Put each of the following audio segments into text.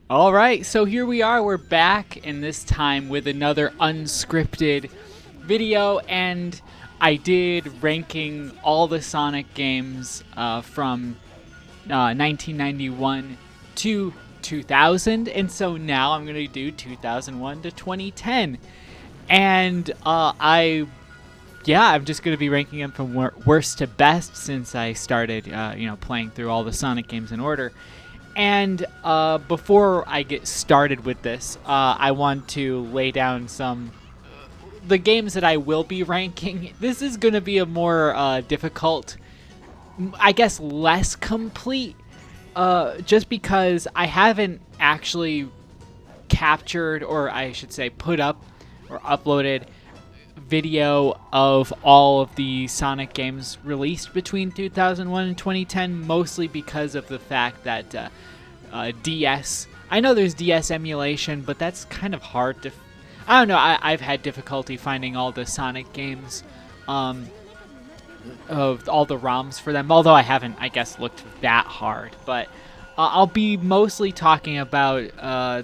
All right, so here we are. We're back, and this time with another unscripted video. And I did ranking all the Sonic games from 1991 to 2000, and so now I'm going to do 2001 to 2010. And I'm just going to be ranking them from worst to best since I started, playing through all the Sonic games in order. And before I get started with this, I want to lay down some the games that I will be ranking. This is going to be a more difficult, I guess, less complete, just because I haven't actually captured, or I should say, put up or uploaded video of all of the Sonic games released between 2001 and 2010, mostly because of the fact that DS. I know there's DS emulation, but that's kind of hard to. I don't know. I've had difficulty finding all the Sonic games, of all the ROMs for them. Although I haven't, I guess, looked that hard. But I'll be mostly talking about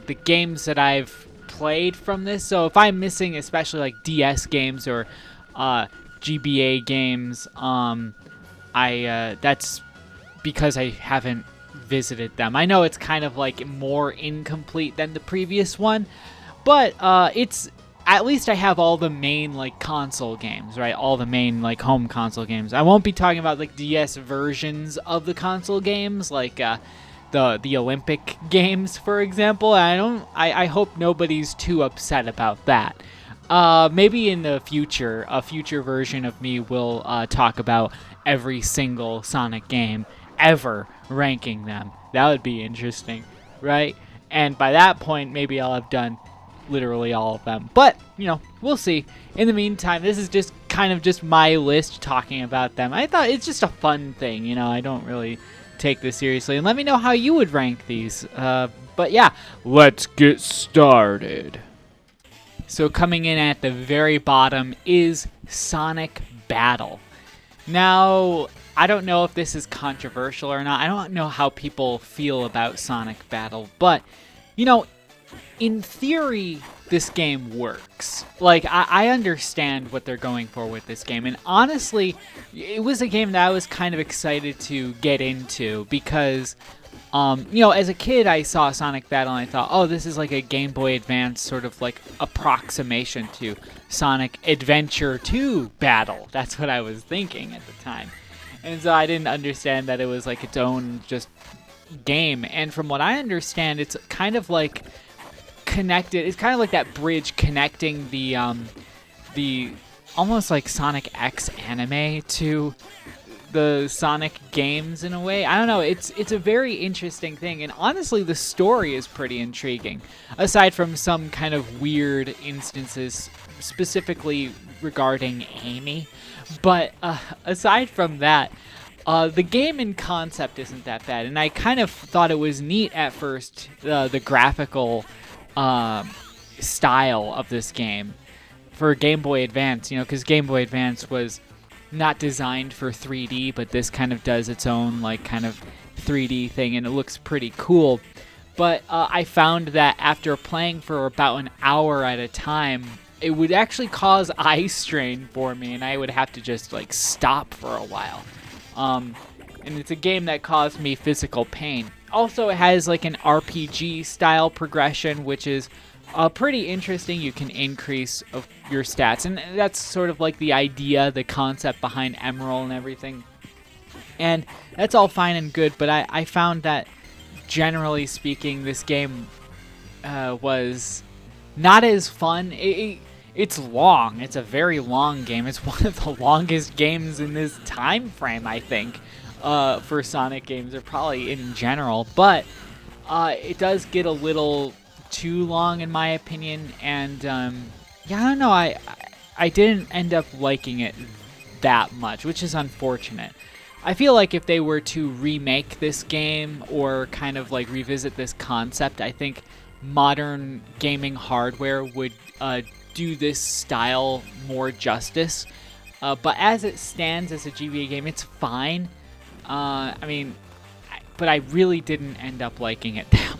the games that I've played from this. So if I'm missing, especially like DS games or GBA games, I that's because I haven't visited them. I know it's kind of like more incomplete than the previous one, but it's at least I have all the main like console games, right? All the main like home console games. I won't be talking about like DS versions of the console games, like the Olympic games, for example. I hope nobody's too upset about that. Maybe in the future, a future version of me will talk about every single Sonic game ever, ranking them. That would be interesting, right? And by that point, maybe I'll have done literally all of them. But, we'll see. In the meantime, this is just kind of just my list talking about them. I thought it's just a fun thing, I don't really take this seriously. And let me know how you would rank these. But yeah, let's get started. So coming in at the very bottom is Sonic Battle. Now, I don't know if this is controversial or not. I don't know how people feel about Sonic Battle, but, in theory, this game works. Like, I understand what they're going for with this game, and honestly, it was a game that I was kind of excited to get into because, as a kid, I saw Sonic Battle and I thought, oh, this is like a Game Boy Advance sort of like approximation to Sonic Adventure 2 Battle. That's what I was thinking at the time. And so I didn't understand that it was like its own just game. And from what I understand, it's kind of like connected. It's kind of like that bridge connecting the almost like Sonic X anime to the Sonic games in a way. I don't know. It's a very interesting thing, and honestly, the story is pretty intriguing. Aside from some kind of weird instances, specifically regarding Amy, but aside from that, the game in concept isn't that bad, and I kind of thought it was neat at first. The graphical style of this game for Game Boy Advance, because Game Boy Advance was not designed for 3D, but this kind of does its own like kind of 3D thing, and it looks pretty cool. But I found that after playing for about an hour at a time, it would actually cause eye strain for me, and I would have to just like stop for a while. And it's a game that caused me physical pain. Also, it has like an RPG style progression, which is pretty interesting. You can increase your stats, and that's sort of like the idea, the concept behind Emerald and everything. And that's all fine and good, but I found that generally speaking, this game was not as fun. It's long. It's a very long game. It's one of the longest games in this time frame, I think, for Sonic games, or probably in general. But it does get a little too long, in my opinion. And I don't know. I didn't end up liking it that much, which is unfortunate. I feel like if they were to remake this game or kind of like revisit this concept, I think modern gaming hardware would do this style more justice. But as it stands as a GBA game, it's fine. But I really didn't end up liking it that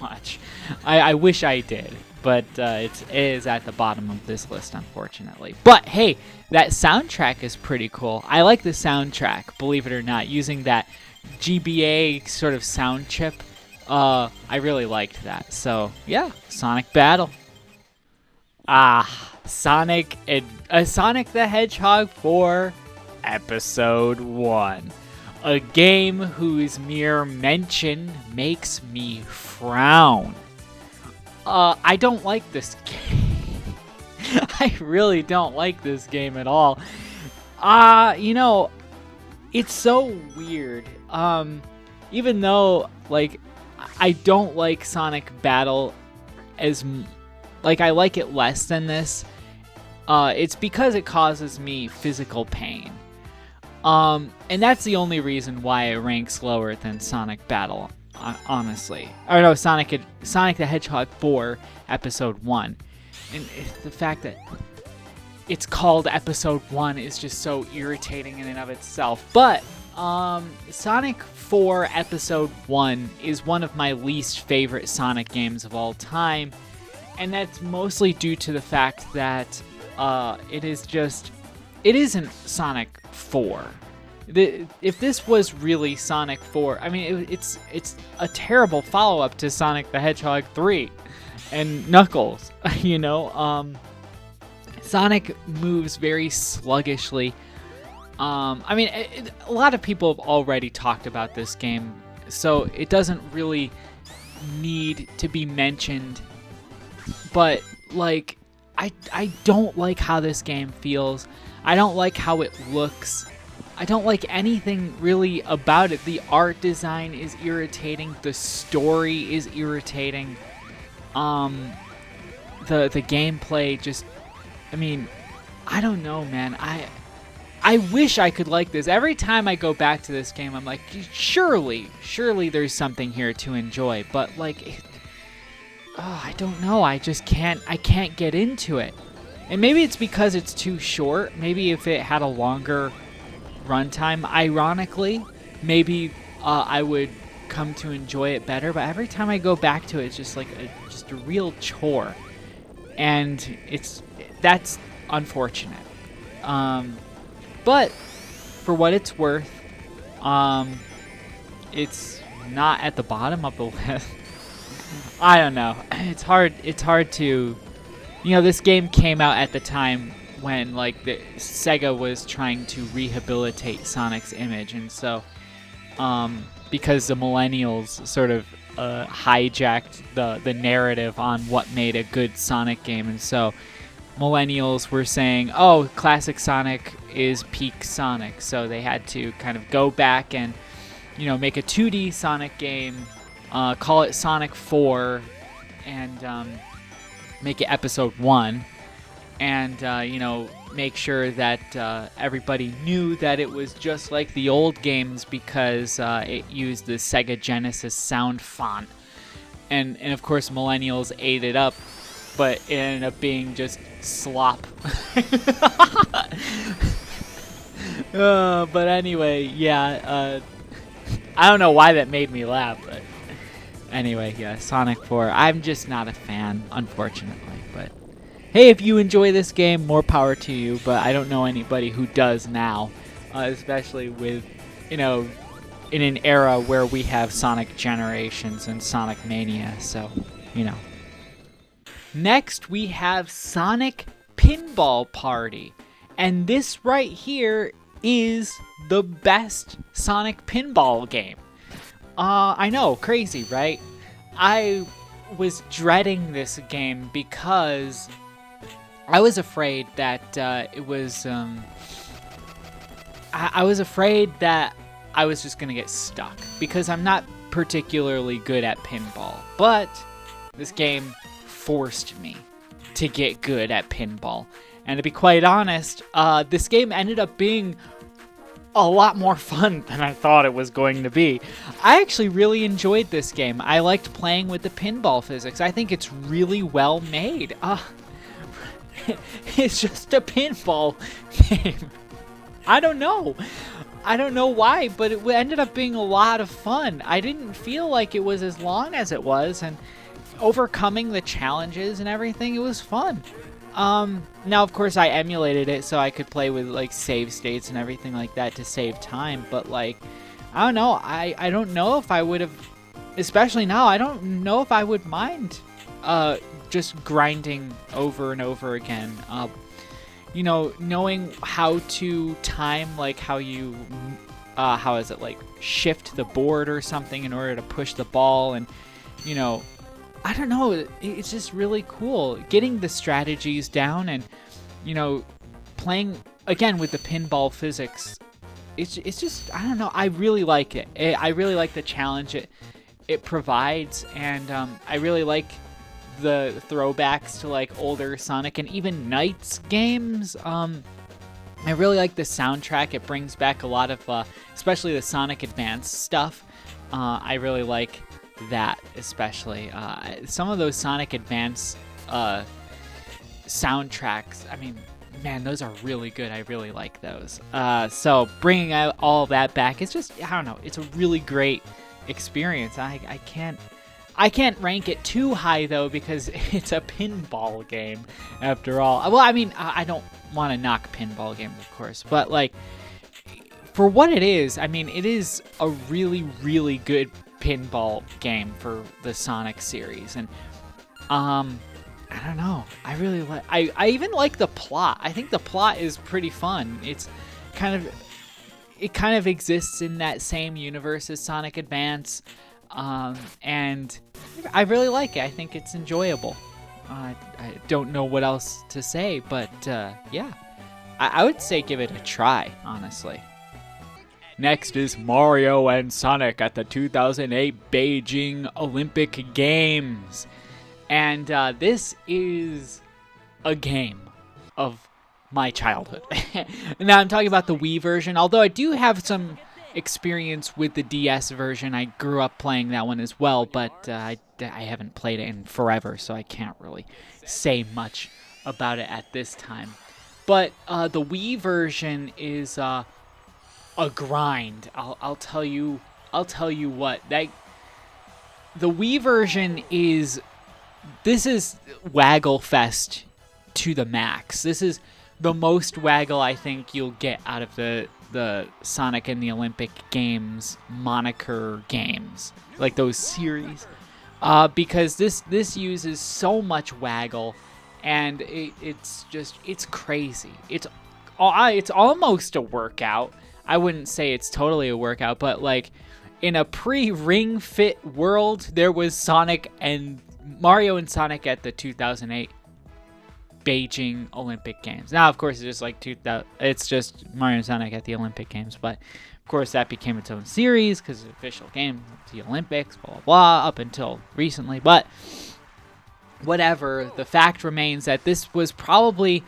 much. I wish I did, but it is at the bottom of this list, unfortunately. But hey, that soundtrack is pretty cool. I like the soundtrack, believe it or not, using that GBA sort of sound chip. I really liked that. So yeah, Sonic Battle. Sonic the Hedgehog 4 Episode 1. A game whose mere mention makes me frown. I don't like this game. I really don't like this game at all. It's so weird. Even though, like, I don't like Sonic Battle I like it less than this. It's because it causes me physical pain. And that's the only reason why it ranks lower than Sonic Battle, honestly. Or no, Sonic the Hedgehog 4 Episode 1. And the fact that it's called Episode 1 is just so irritating in and of itself. But Sonic 4 Episode 1 is one of my least favorite Sonic games of all time. And that's mostly due to the fact that it isn't Sonic 4. If this was really Sonic 4, I mean, it's a terrible follow-up to Sonic the Hedgehog 3 and Knuckles, Sonic moves very sluggishly. A lot of people have already talked about this game, so it doesn't really need to be mentioned. But, like, I don't like how this game feels. I don't like how it looks. I don't like anything really about it. The art design is irritating. The story is irritating. The gameplay just, I don't know, man. I wish I could like this. Every time I go back to this game, I'm like, surely there's something here to enjoy. But, like, I don't know. I can't get into it. And maybe it's because it's too short. Maybe if it had a longer runtime, ironically, maybe I would come to enjoy it better. But every time I go back to it, it's just like a real chore. And that's unfortunate. But for what it's worth, it's not at the bottom of the list. I don't know. It's hard to, this game came out at the time when, like, the Sega was trying to rehabilitate Sonic's image, and so because the millennials sort of hijacked the narrative on what made a good Sonic game, and so millennials were saying, oh, classic Sonic is peak Sonic, so they had to kind of go back and make a 2D Sonic game, call it Sonic 4, and make it Episode 1, and make sure that everybody knew that it was just like the old games because it used the Sega Genesis sound font, and of course millennials ate it up, but it ended up being just slop. But anyway, yeah, I don't know why that made me laugh, but anyway, yeah, Sonic 4, I'm just not a fan, unfortunately. But hey, if you enjoy this game, more power to you, but I don't know anybody who does now, especially with, in an era where we have Sonic Generations and Sonic Mania, so, Next, we have Sonic Pinball Party, and this right here is the best Sonic Pinball game. I know, crazy, right? I was dreading this game because I was afraid that it was, I was afraid that I was just gonna get stuck because I'm not particularly good at pinball, but this game forced me to get good at pinball. And to be quite honest, this game ended up being a lot more fun than I thought it was going to be. I actually really enjoyed this game. I liked playing with the pinball physics. I think it's really well made. It's just a pinball game. I don't know. I don't know why, but it ended up being a lot of fun. I didn't feel like it was as long as it was, and overcoming the challenges and everything, it was fun. Now of course I emulated it so I could play with like save states and everything like that to save time, but like, I don't know, I don't know if I would have, especially now, I don't know if I would mind just grinding over and over again. You know, knowing how to time, like how you, how is it, like shift the board or something in order to push the ball, and you know, I don't know, it's just really cool getting the strategies down, and you know, playing again with the pinball physics. It's just, I don't know, I really like it. I really like the challenge it provides, and I really like the throwbacks to like older Sonic and even Knights games. I really like the soundtrack. It brings back a lot of, especially the Sonic Advance stuff. I really like that, especially. Some of those Sonic Advance soundtracks, I mean, man, those are really good. I really like those. So bringing out all that back, it's just, I don't know, it's a really great experience. I can't rank it too high, though, because it's a pinball game, after all. Well, I mean, I don't want to knock pinball games, of course, but, like, for what it is, I mean, it is a really, really good pinball game for the Sonic series, and, I don't know, I really like, I even like the plot. I think the plot is pretty fun. It's kind of, it kind of exists in that same universe as Sonic Advance, and I really like it. I think it's enjoyable. I don't know what else to say, but yeah, I would say give it a try, honestly. Next is Mario and Sonic at the 2008 Beijing Olympic Games. And this is a game of my childhood. Now I'm talking about the Wii version, although I do have some experience with the DS version. I grew up playing that one as well, but I haven't played it in forever, so I can't really say much about it at this time. But the Wii version is a grind. I'll tell you what. The Wii version is, this is Waggle Fest to the max. This is the most waggle I think you'll get out of the Sonic and the Olympic Games moniker games, like those series, because this uses so much waggle, and it's crazy. It's almost a workout. I wouldn't say it's totally a workout, but like in a pre-Ring Fit world, there was Mario and Sonic at the 2008 Beijing Olympic Games. Now, of course, it's just Mario and Sonic at the Olympic Games, but of course that became its own series because the official game of the Olympics, blah, blah, blah, up until recently. But whatever, the fact remains that this was probably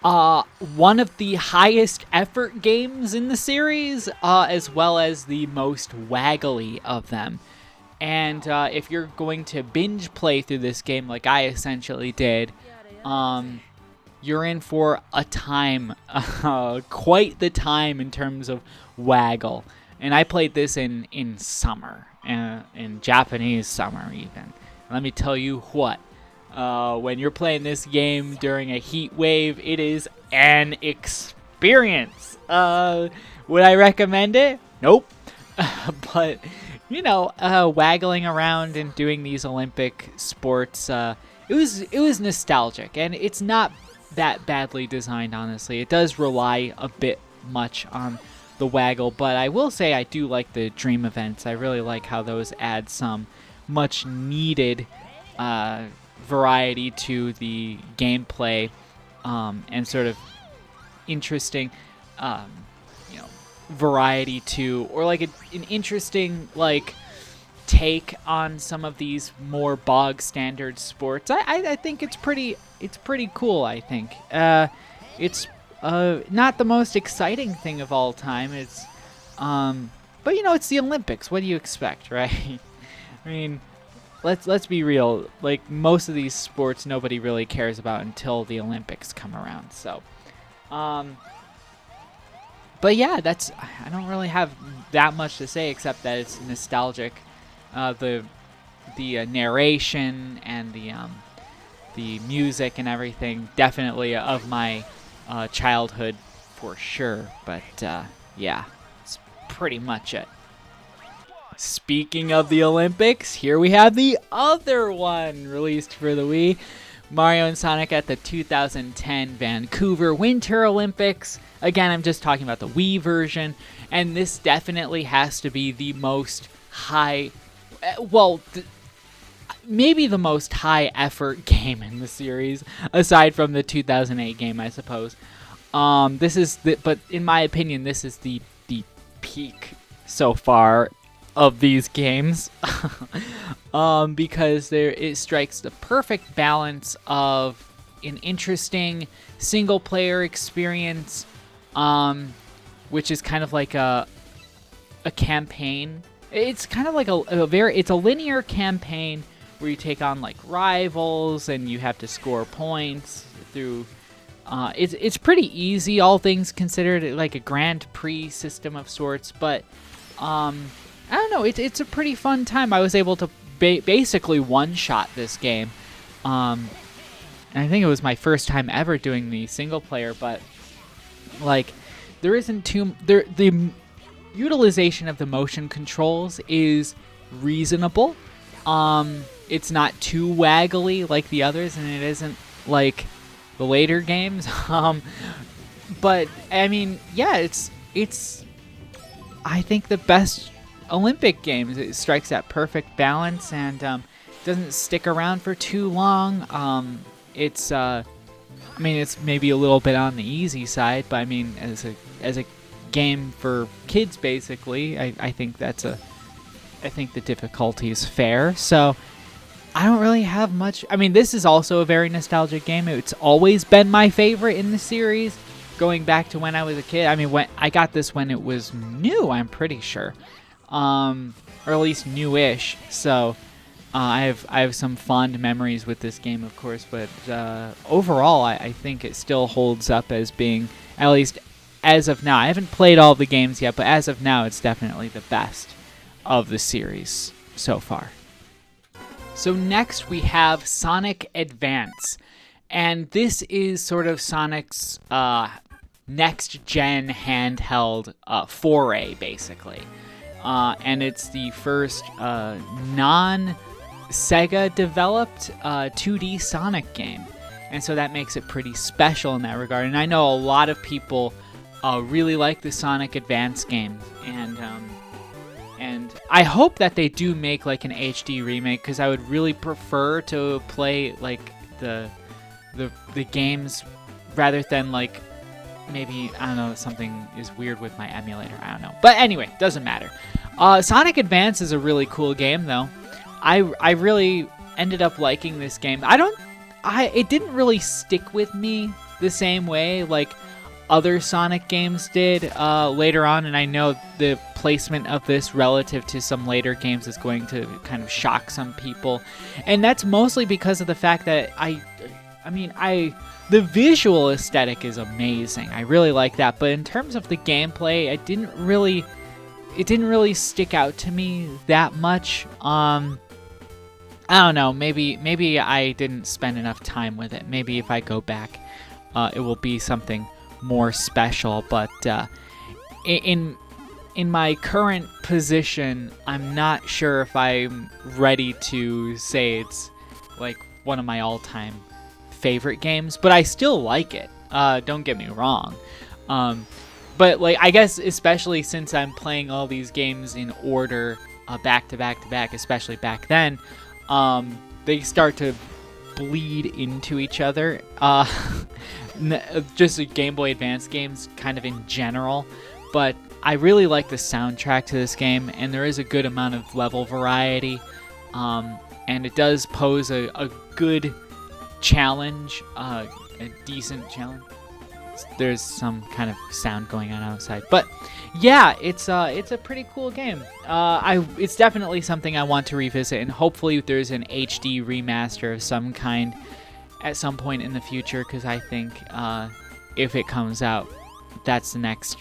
one of the highest effort games in the series, as well as the most waggly of them. And if you're going to binge play through this game like I essentially did, you're in for a time, quite the time in terms of waggle. And I played this in summer, in Japanese summer even. Let me tell you what, when you're playing this game during a heat wave, it is an experience. Would I recommend it? Nope. But, you know, waggling around and doing these Olympic sports, it was nostalgic, and it's not that badly designed, honestly. It does rely a bit much on the waggle, but I will say I do like the dream events. I really like how those add some much needed variety to the gameplay, and sort of interesting variety to, or like an interesting like take on some of these more bog standard sports. I think it's pretty cool. I think it's not the most exciting thing of all time. It's but you know, it's the Olympics. What do you expect, right? I mean, let's be real. Like, most of these sports nobody really cares about until the Olympics come around. So But yeah, I don't really have that much to say except that it's nostalgic. The narration and the music and everything definitely of my childhood for sure. But yeah, it's pretty much it. Speaking of the Olympics, here we have the other one released for the Wii. Mario and Sonic at the 2010 Vancouver Winter Olympics. Again, I'm just talking about the Wii version, and this definitely has to be the most maybe the most high effort game in the series, aside from the 2008 game, I suppose. But in my opinion, this is the peak so far of these games. Because it strikes the perfect balance of an interesting single player experience, which is kind of like a campaign. It's kind of like it's a linear campaign where you take on like rivals and you have to score points through. It's pretty easy, all things considered, like a Grand Prix system of sorts. But I don't know. It's a pretty fun time. I was able to basically one-shot this game. And I think it was my first time ever doing the single player, but like there isn't the utilization of the motion controls is reasonable. It's not too waggly like the others, and it isn't like the later games. But I mean, yeah, it's I think the best Olympic Games. It strikes that perfect balance and doesn't stick around for too long. It's maybe a little bit on the easy side, but I mean, as a game for kids, basically, I think I think the difficulty is fair. So I don't really have much. I mean, this is also a very nostalgic game. It's always been my favorite in the series, going back to when I was a kid. I mean, when I got this when it was new, I'm pretty sure. Or at least newish. So I have some fond memories with this game, of course. But overall, I think it still holds up as being, at least as of now. I haven't played all the games yet, but as of now, it's definitely the best of the series so far. So next we have Sonic Advance, and this is sort of Sonic's next-gen handheld foray, basically. And it's the first non-Sega-developed 2D Sonic game. And so that makes it pretty special in that regard. And I know a lot of people really like the Sonic Advance games. And I hope that they do make like an HD remake, because I would really prefer to play like the games rather than like maybe, I don't know, something is weird with my emulator. I don't know. But anyway, doesn't matter. Sonic Advance is a really cool game, though. I really ended up liking this game. It didn't really stick with me the same way like other Sonic games did later on, and I know the placement of this relative to some later games is going to kind of shock some people. And that's mostly because of the fact that the visual aesthetic is amazing. I really like that, but in terms of the gameplay, it didn't really stick out to me that much. I don't know, maybe I didn't spend enough time with it. Maybe if I go back, it will be something more special. But in my current position, I'm not sure if I'm ready to say it's like one of my all-time favorite games, but I still like it. Don't get me wrong. But like, I guess especially since I'm playing all these games in order, back to back to back, especially back then, they start to bleed into each other. Just the Game Boy Advance games kind of in general, but I really like the soundtrack to this game, and there is a good amount of level variety, and it does pose a good challenge, a decent challenge. There's some kind of sound going on outside, but yeah, it's a pretty cool game. It's definitely something I want to revisit, and hopefully there's an HD remaster of some kind at some point in the future, because I think if it comes out, that's the next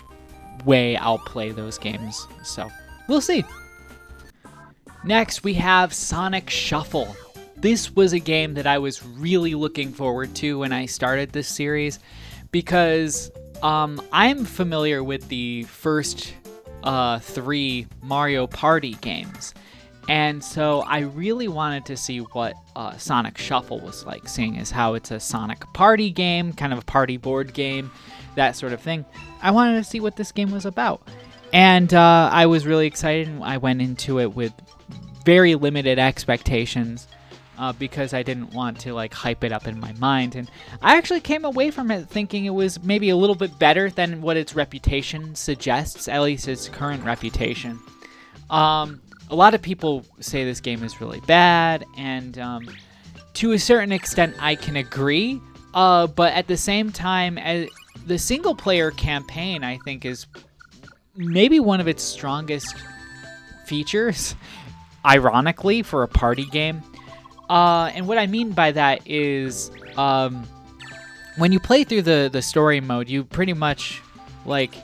way I'll play those games. So we'll see. Next, we have Sonic Shuffle. This was a game that I was really looking forward to when I started this series because I'm familiar with the first 3 Mario Party games. And so I really wanted to see what Sonic Shuffle was like, seeing as how it's a Sonic party game, kind of a party board game, that sort of thing. I wanted to see what this game was about. And I was really excited. I went into it with very limited expectations because I didn't want to like hype it up in my mind. And I actually came away from it thinking it was maybe a little bit better than what its reputation suggests, at least its current reputation. A lot of people say this game is really bad, and to a certain extent I can agree, but at the same time, the single-player campaign, I think, is maybe one of its strongest features, ironically, for a party game. And what I mean by that is when you play through the story mode, you pretty much, like...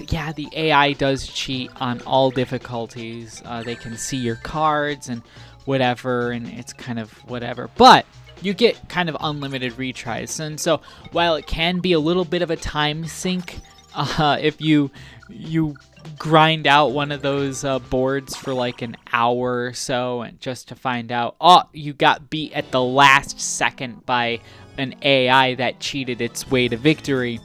Yeah, the AI does cheat on all difficulties. They can see your cards and whatever, and it's kind of whatever. But you get kind of unlimited retries. And so while it can be a little bit of a time sink, if you grind out one of those boards for like an hour or so, and just to find out, you got beat at the last second by an AI that cheated its way to victory.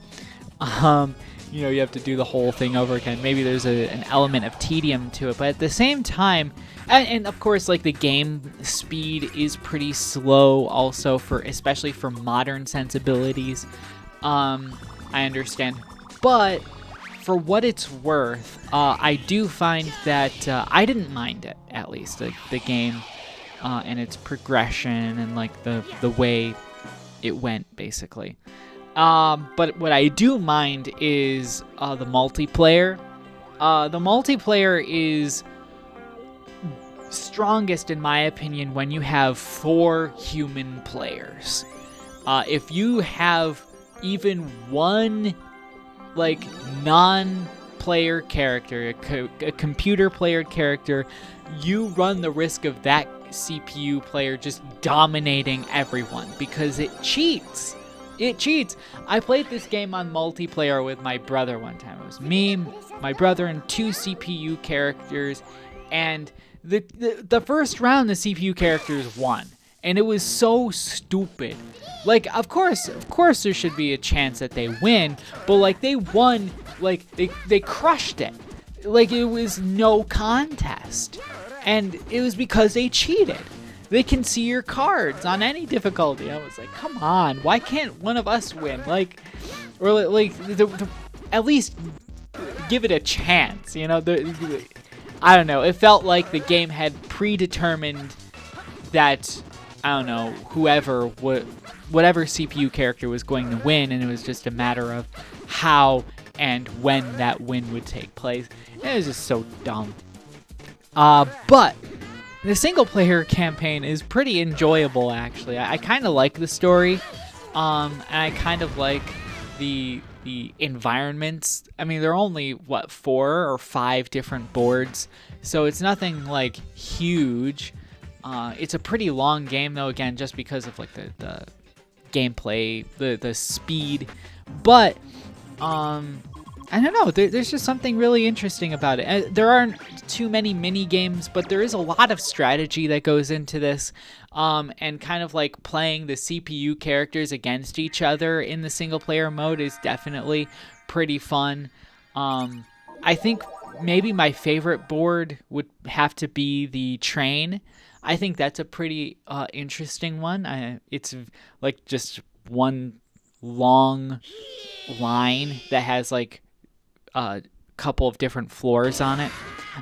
You have to do the whole thing over again. Maybe there's an element of tedium to it, but at the same time, and of course, like the game speed is pretty slow also especially for modern sensibilities. I understand, but for what it's worth, I do find that I didn't mind it, at least the game and its progression and like the way it went basically. But what I do mind is the multiplayer. The multiplayer is strongest, in my opinion, when you have 4 human players. If you have even one, like, non-player character, a computer-player character, you run the risk of that CPU player just dominating everyone because it cheats. It cheats. I played this game on multiplayer with my brother one time. It was me, my brother, and 2 CPU characters. And the first round, the CPU characters won. And it was so stupid. Like, of course there should be a chance that they win. But, like, they won. Like, they crushed it. Like, it was no contest. And it was because they cheated. They can see your cards on any difficulty. I was like, come on, why can't one of us win? Like, or like, at least give it a chance. I don't know. It felt like the game had predetermined that, I don't know, whatever CPU character was going to win, and it was just a matter of how and when that win would take place. It was just so dumb. But the single-player campaign is pretty enjoyable, actually. I kind of like the story, and I kind of like the environments. I mean, there are only, 4 or 5 different boards, so it's nothing, like, huge. It's a pretty long game, though, again, just because of, like, the gameplay, the speed. But, I don't know, there's just something really interesting about it. There aren't too many mini games, but there is a lot of strategy that goes into this, and kind of like playing the CPU characters against each other in the single player mode is definitely pretty fun. I think maybe my favorite board would have to be the train. I think that's a pretty interesting one. It's like just one long line that has like a couple of different floors on it.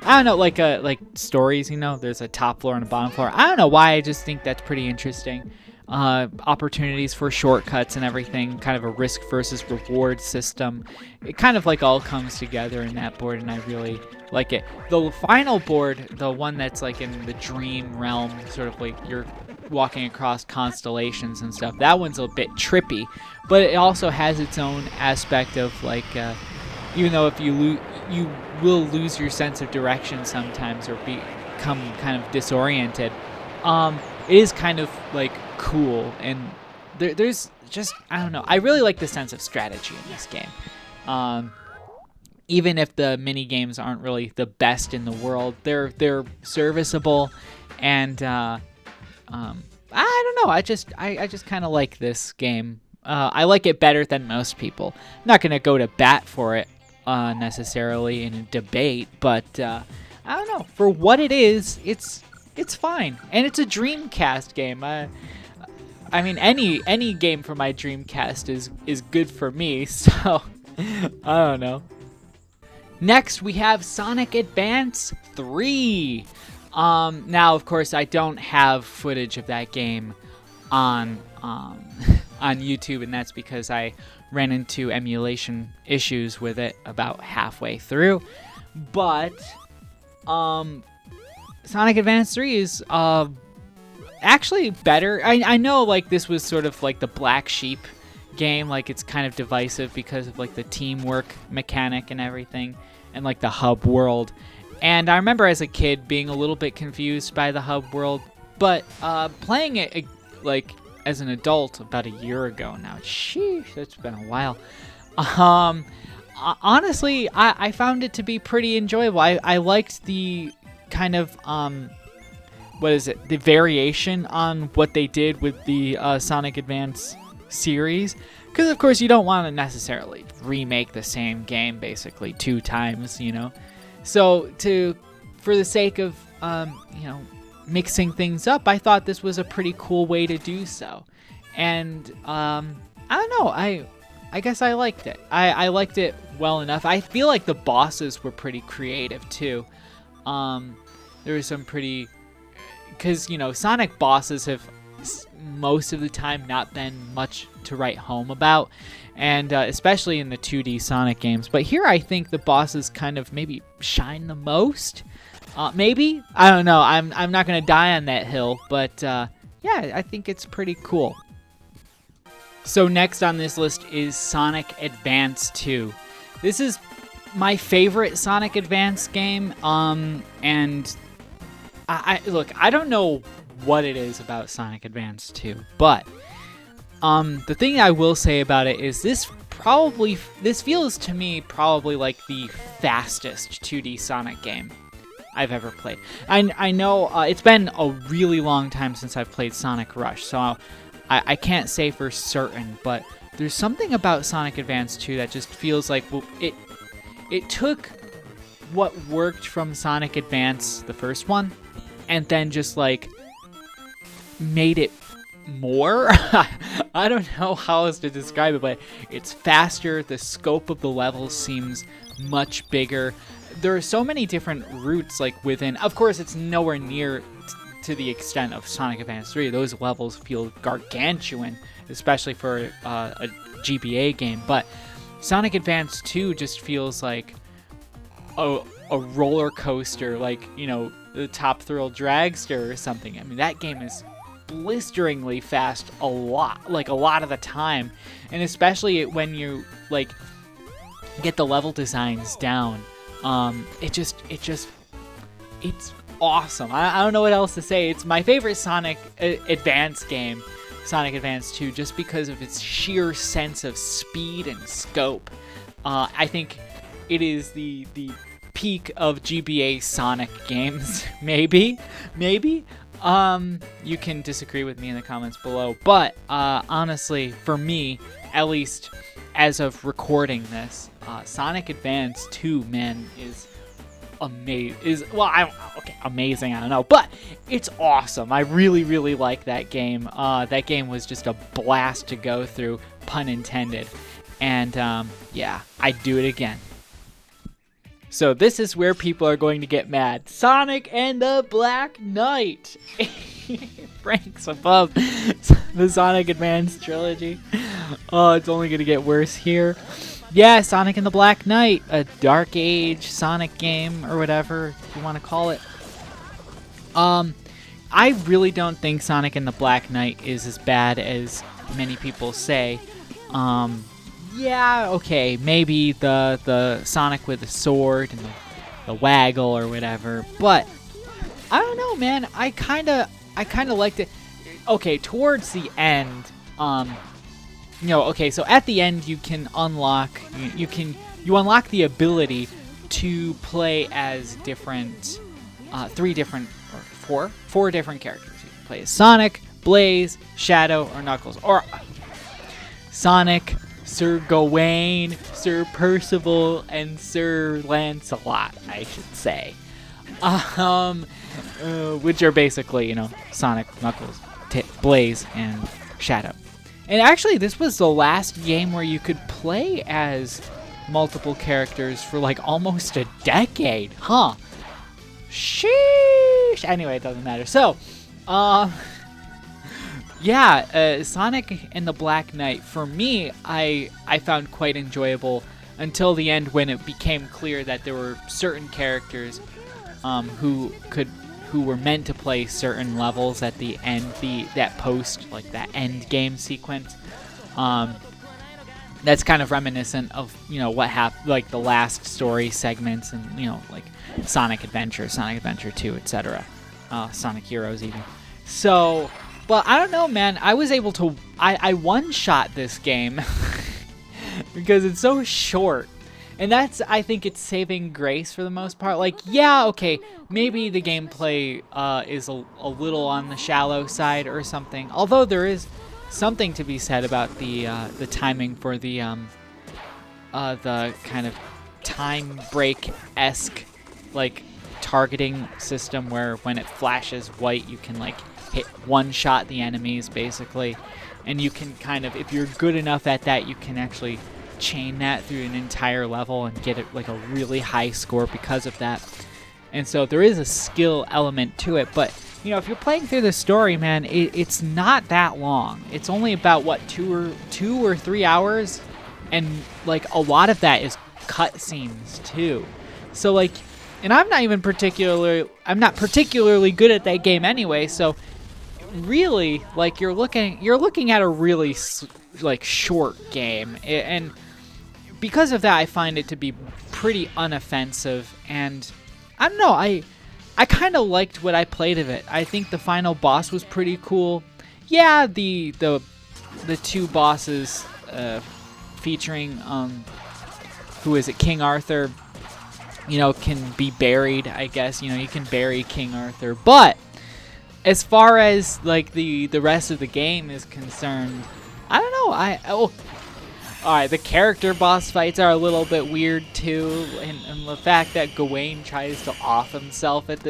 I don't know, like stories, there's a top floor and a bottom floor. I don't know why, I just think that's pretty interesting. Opportunities for shortcuts and everything, kind of a risk versus reward system. It kind of like all comes together in that board, and I really like it. The final board, the one that's like in the dream realm, sort of like you're walking across constellations and stuff, that one's a bit trippy, but it also has its own aspect of like even though if you will lose your sense of direction sometimes or become kind of disoriented. It is kind of like cool, and there's just, I don't know. I really like the sense of strategy in this game. Even if the mini games aren't really the best in the world, they're serviceable, and I don't know. I just kind of like this game. I like it better than most people. I'm not gonna go to bat for it necessarily in a debate, but I don't know. For what it is, it's fine, and it's a Dreamcast game. I mean, any game for my Dreamcast is good for me. So I don't know. Next, we have Sonic Advance 3. Now, of course, I don't have footage of that game on on YouTube, and that's because I ran into emulation issues with it about halfway through. But Sonic Advance 3 is actually better. I know, like, this was sort of like the black sheep game. Like, it's kind of divisive because of like the teamwork mechanic and everything, and like the hub world. And I remember as a kid being a little bit confused by the hub world, but playing it like as an adult about a year ago now, sheesh, that's been a while. Honestly, I found it to be pretty enjoyable. I liked the kind of what is it? The variation on what they did with the Sonic Advance series, because of course you don't want to necessarily remake the same game basically 2 times, you know. So for the sake of mixing things up, I thought this was a pretty cool way to do so. And I don't know, I guess I liked it. I liked it well enough. I feel like the bosses were pretty creative too. There was some pretty, because Sonic bosses have most of the time not been much to write home about, and especially in the 2D Sonic games. But here I think the bosses kind of maybe shine the most. Maybe, I don't know. I'm not gonna die on that hill, but yeah, I think it's pretty cool. So next on this list is Sonic Advance 2. This is my favorite Sonic Advance game, and I don't know what it is about Sonic Advance 2, but the thing I will say about it is this feels to me probably like the fastest 2D Sonic game I've ever played. I know it's been a really long time since I've played Sonic Rush, so I can't say for certain, but there's something about Sonic Advance 2 that just feels like, well, it took what worked from Sonic Advance, the first one, and then just like made it more. I don't know how else to describe it, but it's faster. The scope of the levels seems much bigger. There are so many different routes, like within. Of course, it's nowhere near to the extent of Sonic Advance 3. Those levels feel gargantuan, especially for a GBA game. But Sonic Advance 2 just feels like a roller coaster, like, the Top Thrill Dragster or something. I mean, that game is blisteringly fast a lot of the time, and especially when you like get the level designs down, it's awesome. I don't know what else to say. It's my favorite Sonic Advance game, Sonic Advance 2, just because of its sheer sense of speed and scope. I think it is the peak of GBA Sonic games. maybe you can disagree with me in the comments below, but honestly, for me, at least as of recording this, Sonic Advance 2, man, is amazing. Amazing, I don't know, but it's awesome. I really, really like that game. That game was just a blast to go through, pun intended, and yeah, I'd do it again. So this is where people are going to get mad. Sonic and the Black Knight ranks above the Sonic Advance trilogy. Oh, it's only going to get worse here. Yeah, Sonic and the Black Knight, a Dark Age Sonic game, or whatever you want to call it. I really don't think Sonic and the Black Knight is as bad as many people say. yeah, okay, maybe the Sonic with the sword and the waggle or whatever, but I don't know, man. I kinda liked it. Okay, towards the end, okay, so at the end you can unlock you unlock the ability to play as different three different or four different characters. You can play as Sonic, Blaze, Shadow, or Knuckles, or Sonic, Sir Gawain, Sir Percival, and Sir Lancelot, I should say. Which are basically, Sonic, Knuckles, Blaze, and Shadow. And actually, this was the last game where you could play as multiple characters for like almost a decade, huh? Sheesh. Anyway, it doesn't matter. So, Sonic and the Black Knight, for me, I found quite enjoyable until the end, when it became clear that there were certain characters who were meant to play certain levels at the end, that end game sequence. That's kind of reminiscent of what happened, like the last story segments, and like Sonic Adventure 2, etc. Sonic Heroes even. So, but I don't know, man. I was able to I one-shot this game because it's so short. And that's, I think, its saving grace for the most part. Like, yeah, okay, maybe the gameplay is a little on the shallow side or something. Although there is something to be said about the timing for the kind of time break-esque like targeting system, where when it flashes white, you can like hit one-shot the enemies basically, and you can kind of, if you're good enough at that, you can actually chain that through an entire level and get it like a really high score because of that. And so there is a skill element to it, but if you're playing through the story, man, it's not that long. It's only about 2 or 3 hours, and like a lot of that is cutscenes too. So like, and I'm not particularly good at that game anyway, so really, like, you're looking at a really like short game, and because of that, I find it to be pretty unoffensive. And I don't know, I kind of liked what I played of it. I think the final boss was pretty cool. Yeah, the two bosses featuring who is it, King Arthur, can be buried, I guess. You can bury King Arthur, but as far as like the rest of the game is concerned, I don't know. Alright, the character boss fights are a little bit weird too, and the fact that Gawain tries to off himself at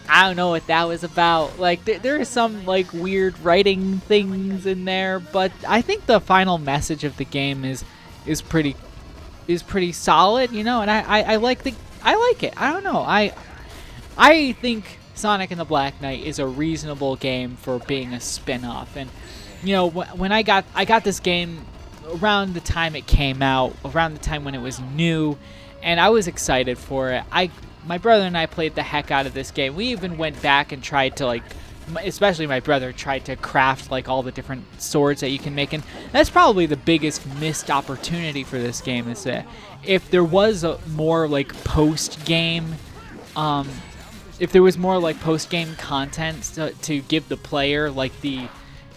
I don't know what that was about. Like, there are some like weird writing things in there, but I think the final message of the game is pretty solid, and I like it. I don't know. I think Sonic and the Black Knight is a reasonable game for being a spin-off. And when I got this game around the time it came out, around the time when it was new, and I was excited for it. My brother and I played the heck out of this game. We even went back and tried to, like, especially my brother tried to craft like all the different swords that you can make, and that's probably the biggest missed opportunity for this game, is that if there was a more like post-game content to give the player like the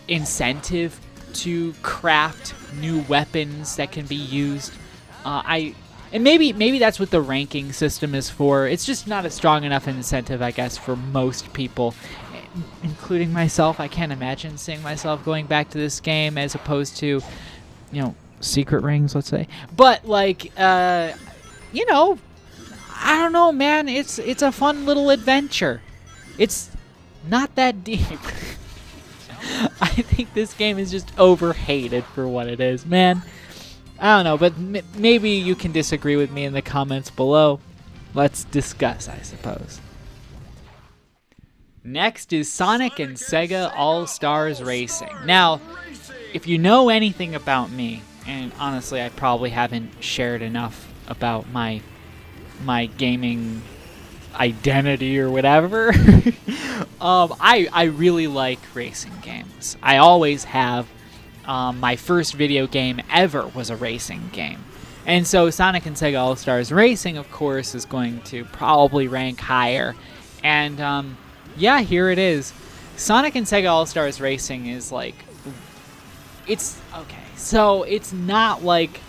incentive to craft new weapons that can be used. And maybe that's what the ranking system is for. It's just not a strong enough incentive, I guess, for most people, including myself. I can't imagine seeing myself going back to this game as opposed to, secret rings, let's say. But like, I don't know, man. It's a fun little adventure. It's not that deep. I think this game is just overhated for what it is, man. I don't know, but maybe you can disagree with me in the comments below. Let's discuss, I suppose. Next is Sonic and Sega All-Stars Racing. Now, if you know anything about me, and honestly, I probably haven't shared enough about my gaming identity or whatever. I really like racing games. I always have. my first video game ever was a racing game. And so Sonic and Sega All-Stars Racing, of course, is going to probably rank higher. And yeah, here it is. Sonic and Sega All-Stars Racing is like, it's okay. So it's not like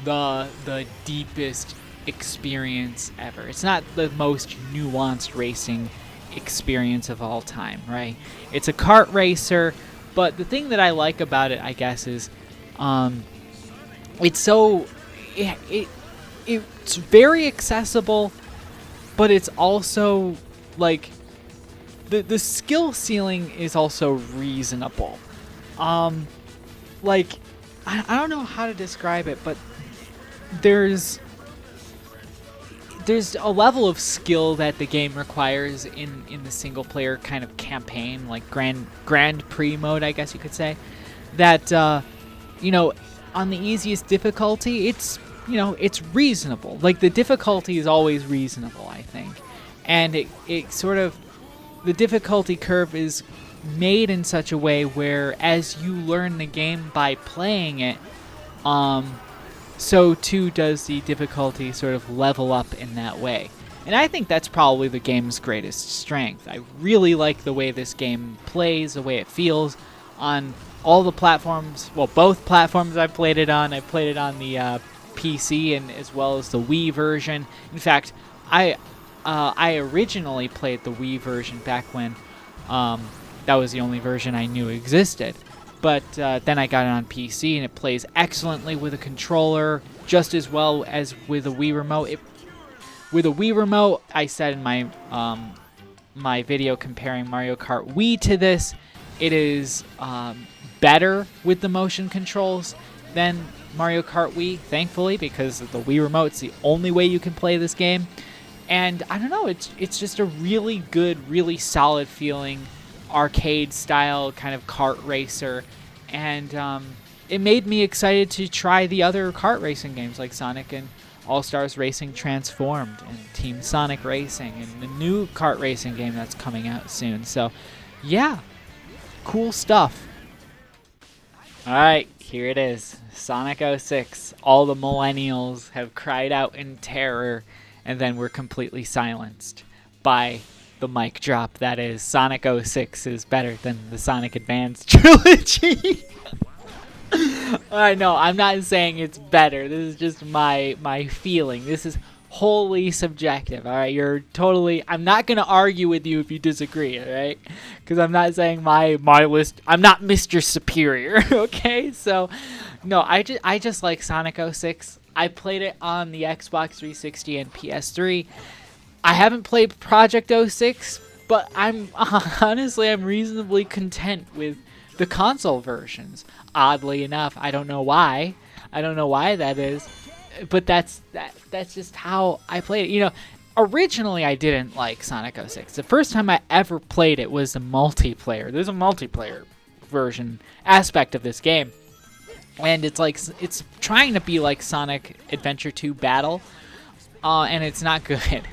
the deepest experience ever. It's not the most nuanced racing experience of all time, right? It's a kart racer, but the thing that I like about it, I guess, is it's so it's very accessible, but it's also like the skill ceiling is also reasonable. Like I don't know how to describe it, but there's a level of skill that the game requires in the single player kind of campaign, like Grand Prix mode, I guess you could say, that on the easiest difficulty, it's reasonable. Like the difficulty is always reasonable, I think, and it sort of, the difficulty curve is made in such a way where as you learn the game by playing it, so too does the difficulty sort of level up in that way. And I think that's probably the game's greatest strength. I really like the way this game plays, the way it feels on all the platforms. Well, both platforms I've played it on. I played it on the PC and as well as the Wii version. In fact, I originally played the Wii version back when that was the only version I knew existed. But then I got it on PC, and it plays excellently with a controller, just as well as with a Wii remote. With a Wii remote, I said in my my video comparing Mario Kart Wii to this, it is better with the motion controls than Mario Kart Wii, thankfully, because the Wii remote's the only way you can play this game. And I don't know, it's just a really good, really solid feeling arcade style kind of kart racer, and it made me excited to try the other kart racing games like Sonic and All-Stars Racing Transformed and Team Sonic Racing and the new kart racing game that's coming out soon. So yeah, cool stuff. Alright, here it is, Sonic 06. All the millennials have cried out in terror, and then were completely silenced by the mic drop. That is, Sonic 06 is better than the Sonic Advance trilogy. I know, I'm not saying it's better. This is just my feeling. This is wholly subjective, alright? I'm not going to argue with you if you disagree, alright? Because I'm not saying my list, I'm not Mr. Superior, okay? So, no, I just like Sonic 06. I played it on the Xbox 360 and PS3. I haven't played Project 06, but I'm reasonably content with the console versions. Oddly enough, I don't know why. I don't know why that is, but that's just how I played it. Originally I didn't like Sonic 06. The first time I ever played it was the multiplayer. There's a multiplayer version aspect of this game, and it's trying to be like Sonic Adventure 2 Battle, and it's not good.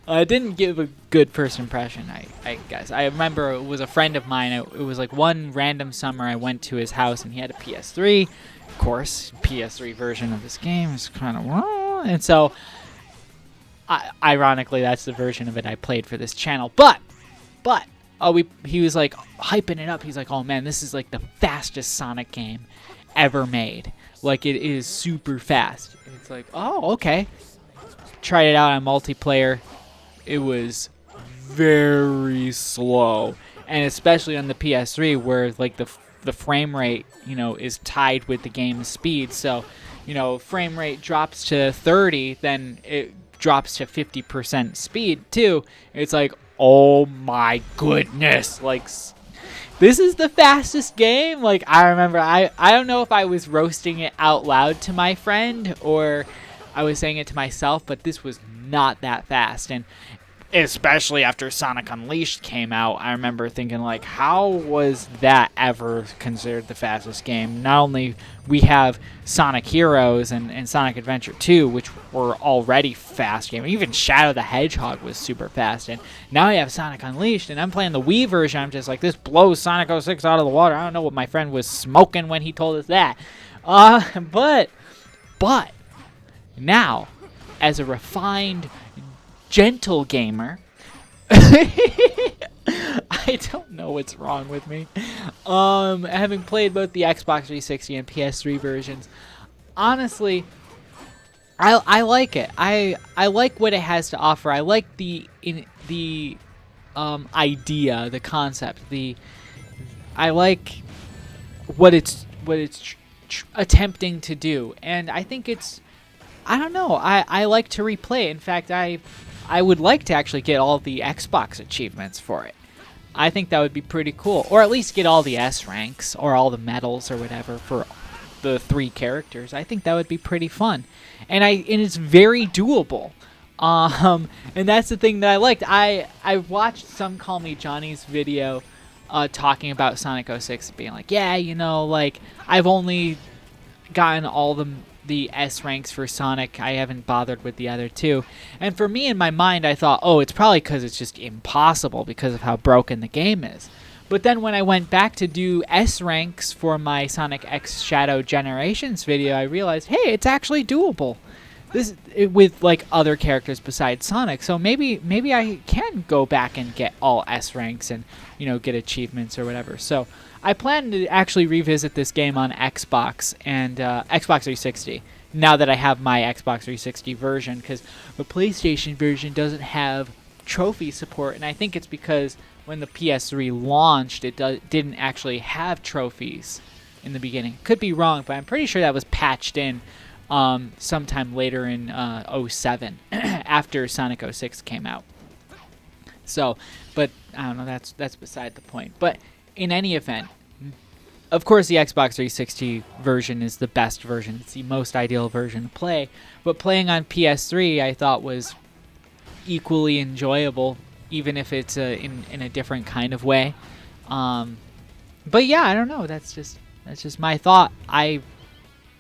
It didn't give a good first impression, I guess. I remember it was a friend of mine. It was like one random summer I went to his house, and he had a PS3. Of course, PS3 version of this game is kind of... And so, ironically, that's the version of it I played for this channel. But he was like hyping it up. He's like, oh man, this is like the fastest Sonic game ever made. Like, it is super fast. And it's like, oh, okay. Tried it out on multiplayer. It was very slow, and especially on the PS3 where like the frame rate is tied with the game's speed. So frame rate drops to 30, then it drops to 50% speed too. It's like, oh my goodness, like this is the fastest game. Like, I remember I don't know if I was roasting it out loud to my friend or I was saying it to myself, but this was not that fast. And especially after Sonic Unleashed came out, I remember thinking, like, how was that ever considered the fastest game? Not only we have Sonic Heroes and Sonic Adventure 2, which were already fast games. Even Shadow the Hedgehog was super fast. And now I have Sonic Unleashed, and I'm playing the Wii version. I'm just like, this blows Sonic 06 out of the water. I don't know what my friend was smoking when he told us that. But now, as a refined, gentle gamer, I don't know what's wrong with me. Having played both the Xbox 360 and PS3 versions, honestly, I like it. I like what it has to offer. I like the idea, the concept. I like what it's attempting to do, and I think it's. I don't know. I like to replay. In fact, I would like to actually get all the Xbox achievements for it. I think that would be pretty cool. Or at least get all the S ranks or all the medals or whatever for the 3 characters. I think that would be pretty fun. And it's very doable. And that's the thing that I liked. I watched Some Call Me Johnny's video talking about Sonic 06, being like, yeah, like, I've only gotten all the S ranks for Sonic. I haven't bothered with the other 2. And for me, in my mind, I thought, oh, it's probably because it's just impossible because of how broken the game is. But then when I went back to do S ranks for my Sonic X Shadow Generations video, I realized, hey, it's actually doable. With like other characters besides Sonic. So maybe I can go back and get all S ranks and get achievements or whatever. So I plan to actually revisit this game on Xbox and Xbox 360 now that I have my Xbox 360 version, because the PlayStation version doesn't have trophy support, and I think it's because when the PS3 launched, it didn't actually have trophies in the beginning. Could be wrong, but I'm pretty sure that was patched in sometime later in 07 after Sonic 06 came out. So, but I don't know, that's beside the point. But in any event, of course the Xbox 360 version is the best version. It's the most ideal version to play. But playing on PS3 I thought was equally enjoyable, even if it's in a different kind of way. But yeah, I don't know. That's just my thought. I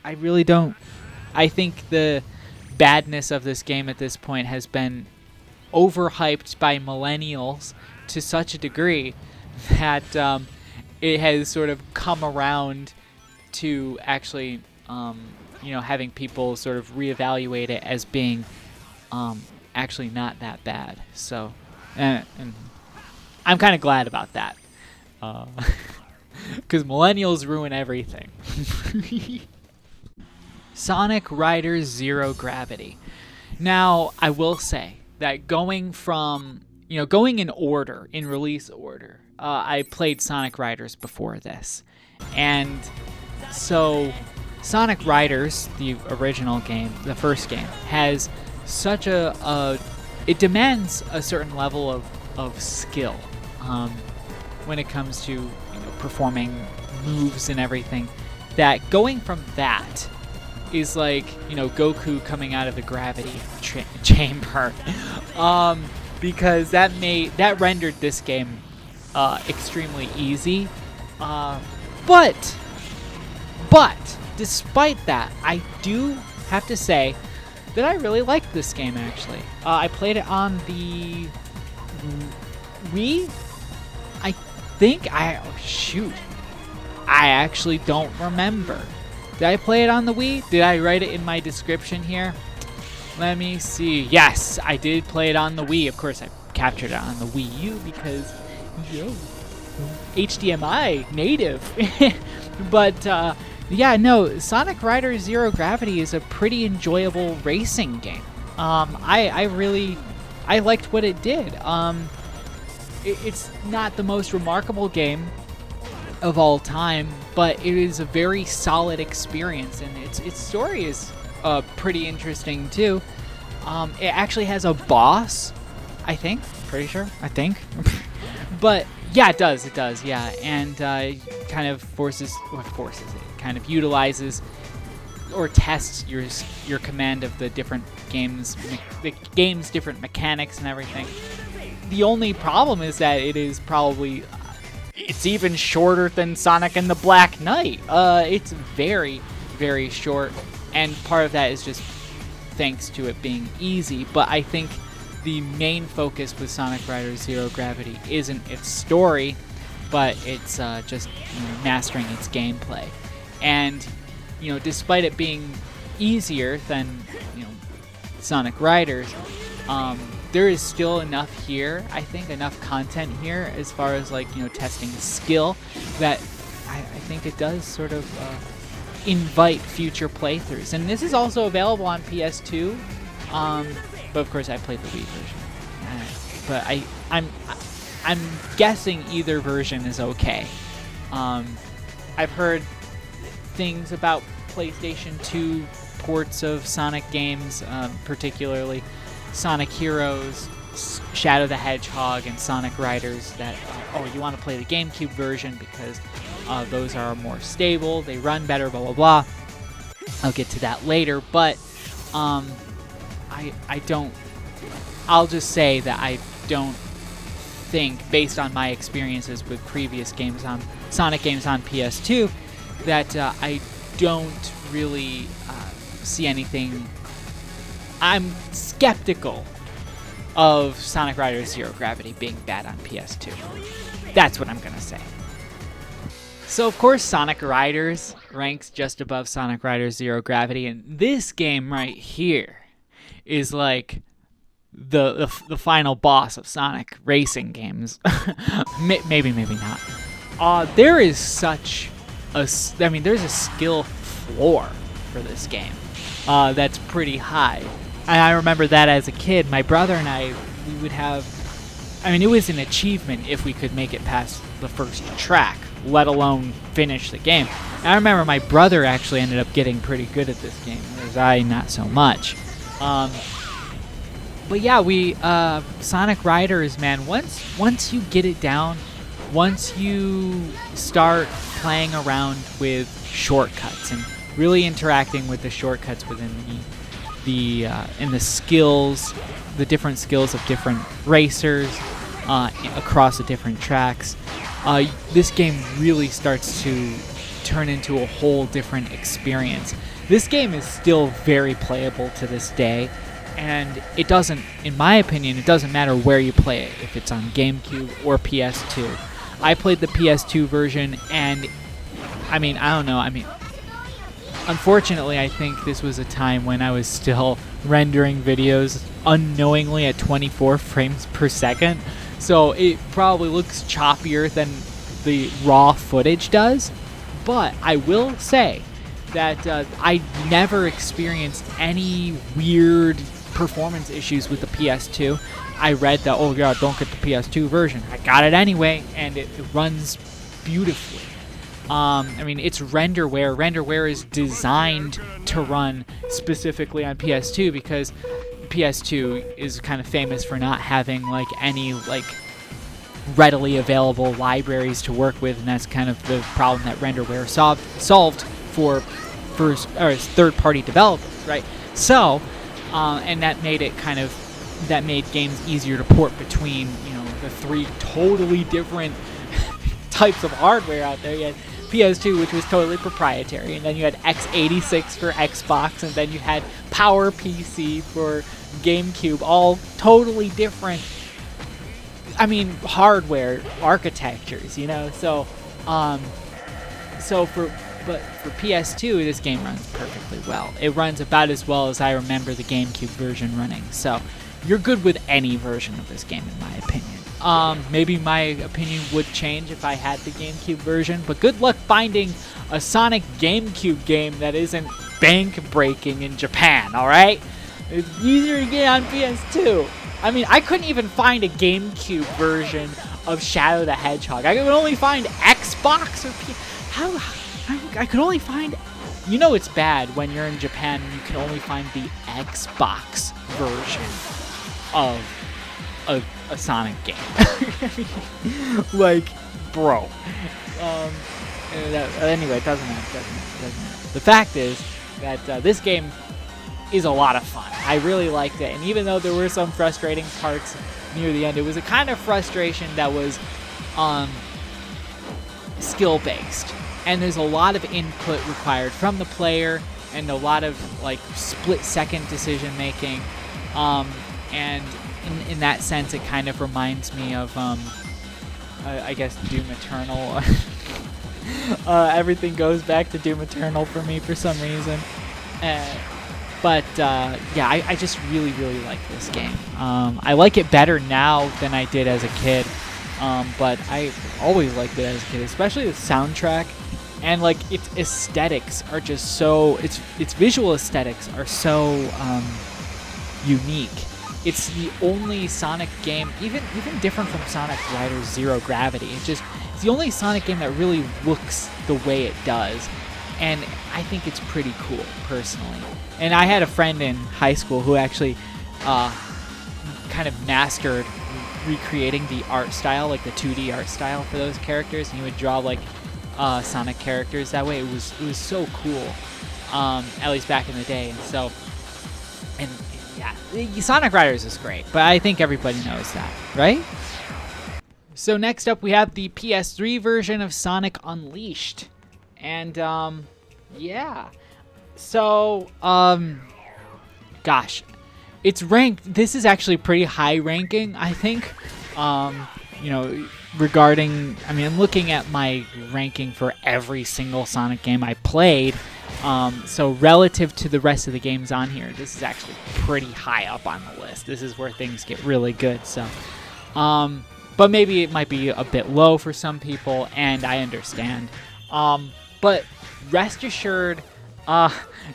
really don't. I think the badness of this game at this point has been overhyped by millennials to such a degree that it has sort of come around to actually, having people sort of reevaluate it as being actually not that bad. So, and I'm kind of glad about that, because millennials ruin everything. Sonic Riders Zero Gravity. Now, I will say that going in order, in release order, I played Sonic Riders before this. And so Sonic Riders, the original game, the first game, has such it demands a certain level of skill when it comes to performing moves and everything, that going from that is like Goku coming out of the gravity chamber, because that rendered this game extremely easy, but despite that, I do have to say that I really liked this game. Actually, I played it on the Wii. I think I actually don't remember. Did I play it on the Wii? Did I write it in my description here? Let me see. Yes, I did play it on the Wii. Of course, I captured it on the Wii U because, HDMI native. But, yeah, no, Sonic Riders Zero Gravity is a pretty enjoyable racing game. I liked what it did. It's not the most remarkable game of all time, but it is a very solid experience, and its story is pretty interesting too. It actually has a boss, I think. Pretty sure. I think. But yeah, it does, yeah, and kind of kind of utilizes or tests your command of the different games, the game's different mechanics and everything. the only problem is that it is probably it's even shorter than Sonic and the Black Knight. It's very, very short, and part of that is just thanks to it being easy. But I think the main focus with Sonic Riders Zero Gravity isn't its story, but it's just mastering its gameplay. And despite it being easier than Sonic Riders, there is still enough here, I think, enough content here as far as testing skill that I think it does sort of invite future playthroughs. And this is also available on PS2, but of course I played the Wii version. But I'm guessing either version is okay. I've heard things about PlayStation 2 ports of Sonic games, particularly Sonic Heroes, Shadow the Hedgehog, and Sonic Riders, that you want to play the GameCube version because those are more stable, they run better, blah blah blah. I'll get to that later, but I'll just say that I don't think, based on my experiences with previous games on Sonic games on PS2, that I don't really see anything. I'm skeptical of Sonic Riders Zero Gravity being bad on PS2. That's what I'm gonna say. So of course Sonic Riders ranks just above Sonic Riders Zero Gravity, and this game right here is like the final boss of Sonic racing games. maybe not. There is such there's a skill floor for this game that's pretty high. And I remember that as a kid, my brother and I, we would have, it was an achievement if we could make it past the first track, let alone finish the game. And I remember my brother actually ended up getting pretty good at this game, whereas I not so much. But yeah, Sonic Riders, man, once you get it down, once you start playing around with shortcuts and really interacting with the shortcuts within the skills, the different skills of different racers across the different tracks, this game really starts to turn into a whole different experience. This game is still very playable to this day, and it doesn't, in my opinion, it doesn't matter where you play it, if it's on GameCube or PS2. I played the PS2 version, and I don't know, unfortunately, I think this was a time when I was still rendering videos unknowingly at 24 frames per second, so it probably looks choppier than the raw footage does, but I will say that I never experienced any weird performance issues with the PS2. I read that, don't get the PS2 version. I got it anyway, and it runs beautifully. It's renderware. Renderware is designed to run specifically on PS2 because PS2 is kind of famous for not having any readily available libraries to work with, and that's kind of the problem that renderware solved for third-party developers, right? So, and that made games easier to port between the three totally different types of hardware out there. You had PS2, which was totally proprietary, and then you had x86 for Xbox, and then you had PowerPC for GameCube, all totally different hardware architectures, so for PS2, this game runs perfectly well. It runs about as well as I remember the GameCube version running, so you're good with any version of this game, in my opinion. Maybe my opinion would change if I had the GameCube version, but good luck finding a Sonic GameCube game that isn't bank-breaking in Japan, alright? It's easier to get on PS2. I couldn't even find a GameCube version of Shadow the Hedgehog. I could only find Xbox or I could only find... it's bad when you're in Japan and you can only find the Xbox version of a Sonic game. Bro. Anyway, it doesn't matter. The fact is that this game is a lot of fun. I really liked it, and even though there were some frustrating parts, near the end. It was a kind of frustration that was skill based, and there's a lot of input required from the player and a lot of like split second decision making, and in that sense it kind of reminds me of I guess Doom Eternal. Everything goes back to Doom Eternal for me for some reason. But yeah, I just really like this game. I like it better now than I did as a kid, but I always liked it as a kid, especially the soundtrack. And like its aesthetics are just so, its visual aesthetics are so unique. It's the only Sonic game, even different from Sonic Riders Zero Gravity. It's the only Sonic game that really looks the way it does, and I think it's pretty cool personally. And I had a friend in high school who actually kind of mastered recreating the art style, like the 2D art style for those characters, and he would draw like Sonic characters that way. It was so cool, at least back in the day. And yeah, Sonic Riders is great, but I think everybody knows that, right? So next up we have the PS3 version of Sonic Unleashed. And yeah. So gosh, it's ranked, this is actually pretty high ranking, I think. You know, regarding, I mean, I'm looking at my ranking for every single Sonic game I played. So relative to the rest of the games on here, this is actually pretty high up on the list. This is where things get really good. So, but maybe it might be a bit low for some people, and I understand. But rest assured,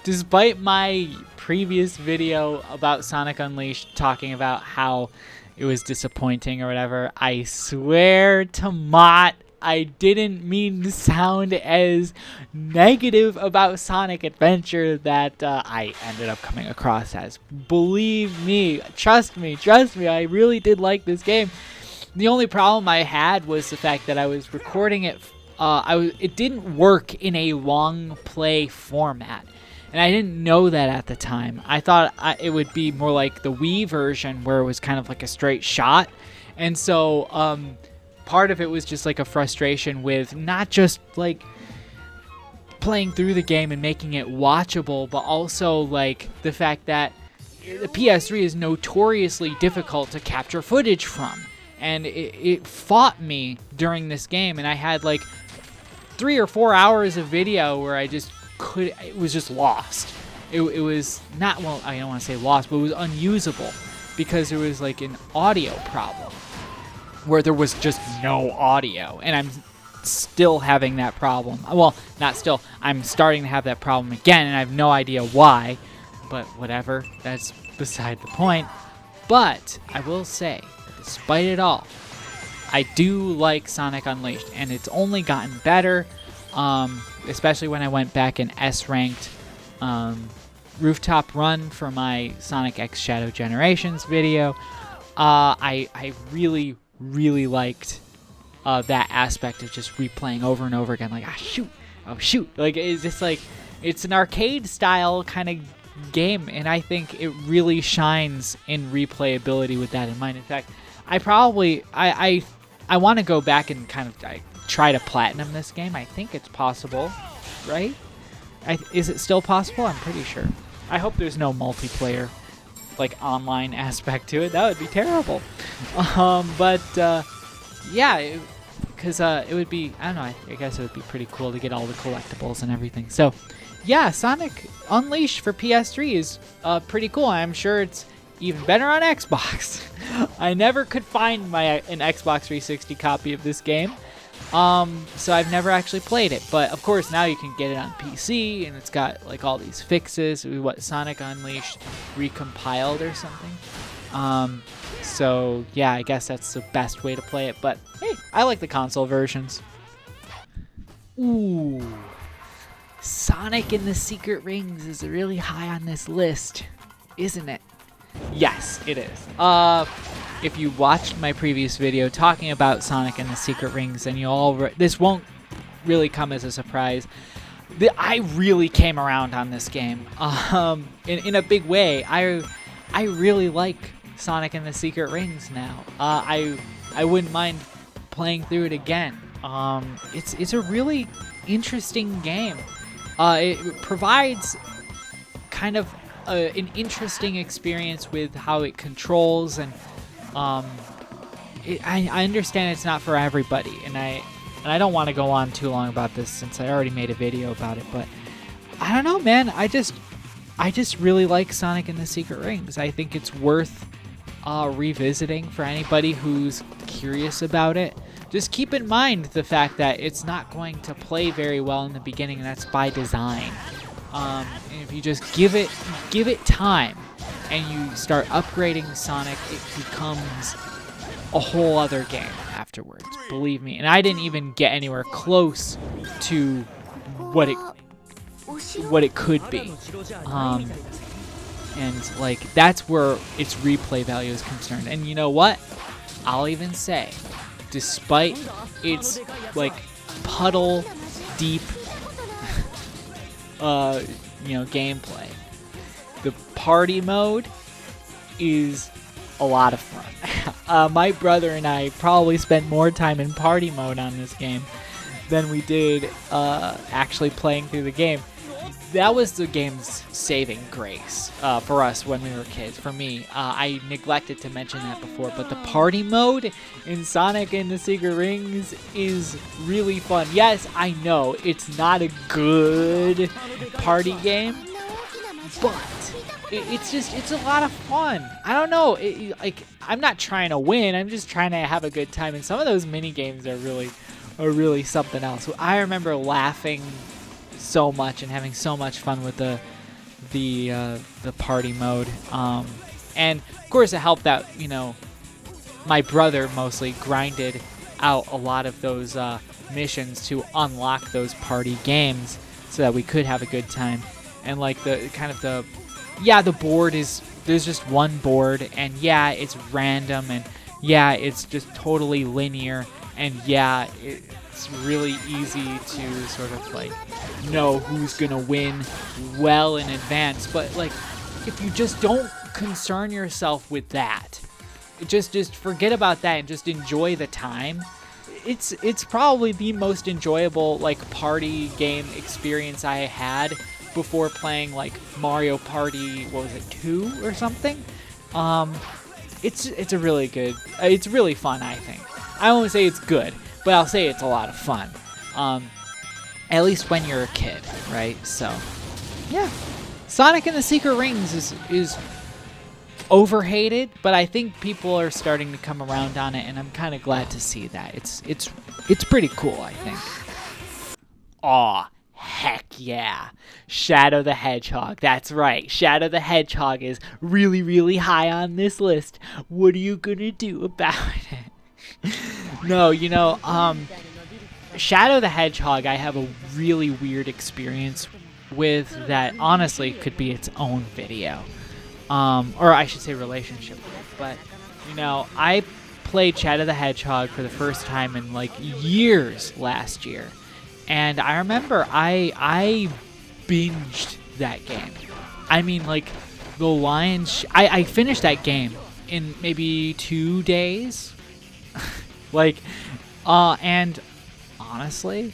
despite my previous video about Sonic Unleashed talking about how it was disappointing or whatever, I swear to Mott, I didn't mean to sound as negative about Sonic Adventure that I ended up coming across as. Believe me, trust me, I really did like this game. The only problem I had was the fact that I was recording it, it didn't work in a long play format. And I didn't know that at the time. I thought it would be more like the Wii version where it was kind of like a straight shot. And so part of it was just like a frustration with not just like playing through the game and making it watchable, but also like the fact that the PS3 is notoriously difficult to capture footage from. And it fought me during this game, and I had like 3 or 4 hours of video where I just it was just lost. It was not, well, I don't want to say lost, but it was unusable because there was like an audio problem where there was just no audio, and I'm still having that problem. Well, not still, I'm starting to have that problem again, and I have no idea why, but whatever, that's beside the point. But I will say, despite it all, I do like Sonic Unleashed, and it's only gotten better, especially when I went back and S-ranked Rooftop Run for my Sonic X Shadow Generations video. I really liked that aspect of just replaying over and over again, like, oh shoot, like, it's just like, it's an arcade style kind of game, and I think it really shines in replayability with that in mind. In fact, I want to go back and kind of try to platinum this game. I think it's possible, right? Is it still possible? I'm pretty sure. I hope there's no multiplayer, like, online aspect to it. That would be terrible. Yeah, because it would be, I don't know, I guess it would be pretty cool to get all the collectibles and everything. So, yeah, Sonic Unleashed for PS3 is pretty cool. I'm sure it's even better on Xbox. I never could find an Xbox 360 copy of this game, so I've never actually played it. But of course, now you can get it on PC, and it's got like all these fixes. What, Sonic Unleashed recompiled or something? So yeah, I guess that's the best way to play it. But hey, I like the console versions. Ooh, Sonic and the Secret Rings is really high on this list, isn't it? Yes, it is. If you watched my previous video talking about Sonic and the Secret Rings, then this won't really come as a surprise. I really came around on this game in a big way. I really like Sonic and the Secret Rings now. I wouldn't mind playing through it again. It's a really interesting game. It provides kind of an interesting experience with how it controls, and I understand it's not for everybody, and I don't want to go on too long about this since I already made a video about it, but I don't know, man. I just really like Sonic and the Secret Rings. I think it's worth revisiting for anybody who's curious about it. Just keep in mind the fact that it's not going to play very well in the beginning, and that's by design. And if you just give it time and you start upgrading Sonic, it becomes a whole other game afterwards. Believe me. And I didn't even get anywhere close to what it could be. And like that's where its replay value is concerned. And you know what? I'll even say, despite its like puddle deep gameplay, the party mode is a lot of fun. My brother and I probably spent more time in party mode on this game than we did actually playing through the game. That was the game's saving grace for us when we were kids. For me, I neglected to mention that before, but the party mode in Sonic and the Secret Rings is really fun. Yes, I know it's not a good party game, but it's a lot of fun. I don't know, I'm not trying to win. I'm just trying to have a good time, and some of those mini games are really something else. I remember laughing so much and having so much fun with the party mode, and of course it helped that my brother mostly grinded out a lot of those missions to unlock those party games so that we could have a good time. And like the board there's just one board, and yeah, it's random, and yeah, it's just totally linear, and yeah, it's really easy to sort of like know who's gonna win well in advance. But like, if you just don't concern yourself with that, just forget about that and just enjoy the time, it's probably the most enjoyable like party game experience I had before playing like Mario Party, what was it, 2 or something? It's a really good, it's really fun, I think. I won't say it's good, but I'll say it's a lot of fun. At least when you're a kid, right? So, yeah. Sonic and the Secret Rings is overhated, but I think people are starting to come around on it, and I'm kind of glad to see that. It's pretty cool, I think. Aw, heck yeah. Shadow the Hedgehog. That's right. Shadow the Hedgehog is really, really high on this list. What are you gonna do about it? No, Shadow the Hedgehog, I have a really weird experience with that honestly could be its own video. Or I should say relationship with. But, I played Shadow the Hedgehog for the first time in like years last year. And I remember I binged that game. I mean, like, I finished that game in maybe 2 days. And honestly,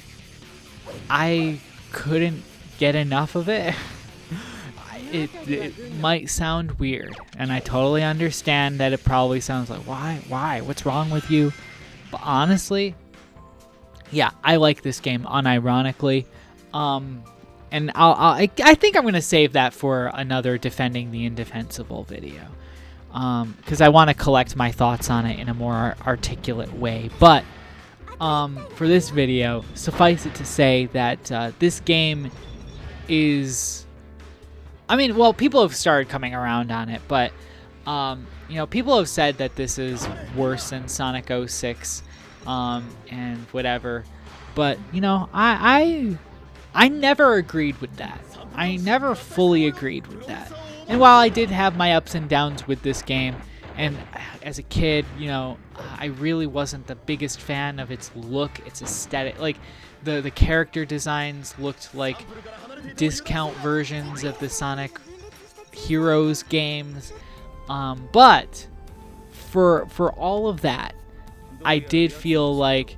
I couldn't get enough of it. It might sound weird, and I totally understand that it probably sounds like, why? What's wrong with you? But honestly, yeah, I like this game unironically. And I think I'm going to save that for another Defending the Indefensible video. Because I want to collect my thoughts on it in a more articulate way. But for this video, suffice it to say that this game is... people have started coming around on it, but people have said that this is worse than Sonic 06 and whatever. But I never agreed with that. I never fully agreed with that. And while I did have my ups and downs with this game, and as a kid, I really wasn't the biggest fan of its look, its aesthetic. Like, the character designs looked like discount versions of the Sonic Heroes games. But for all of that, I did feel like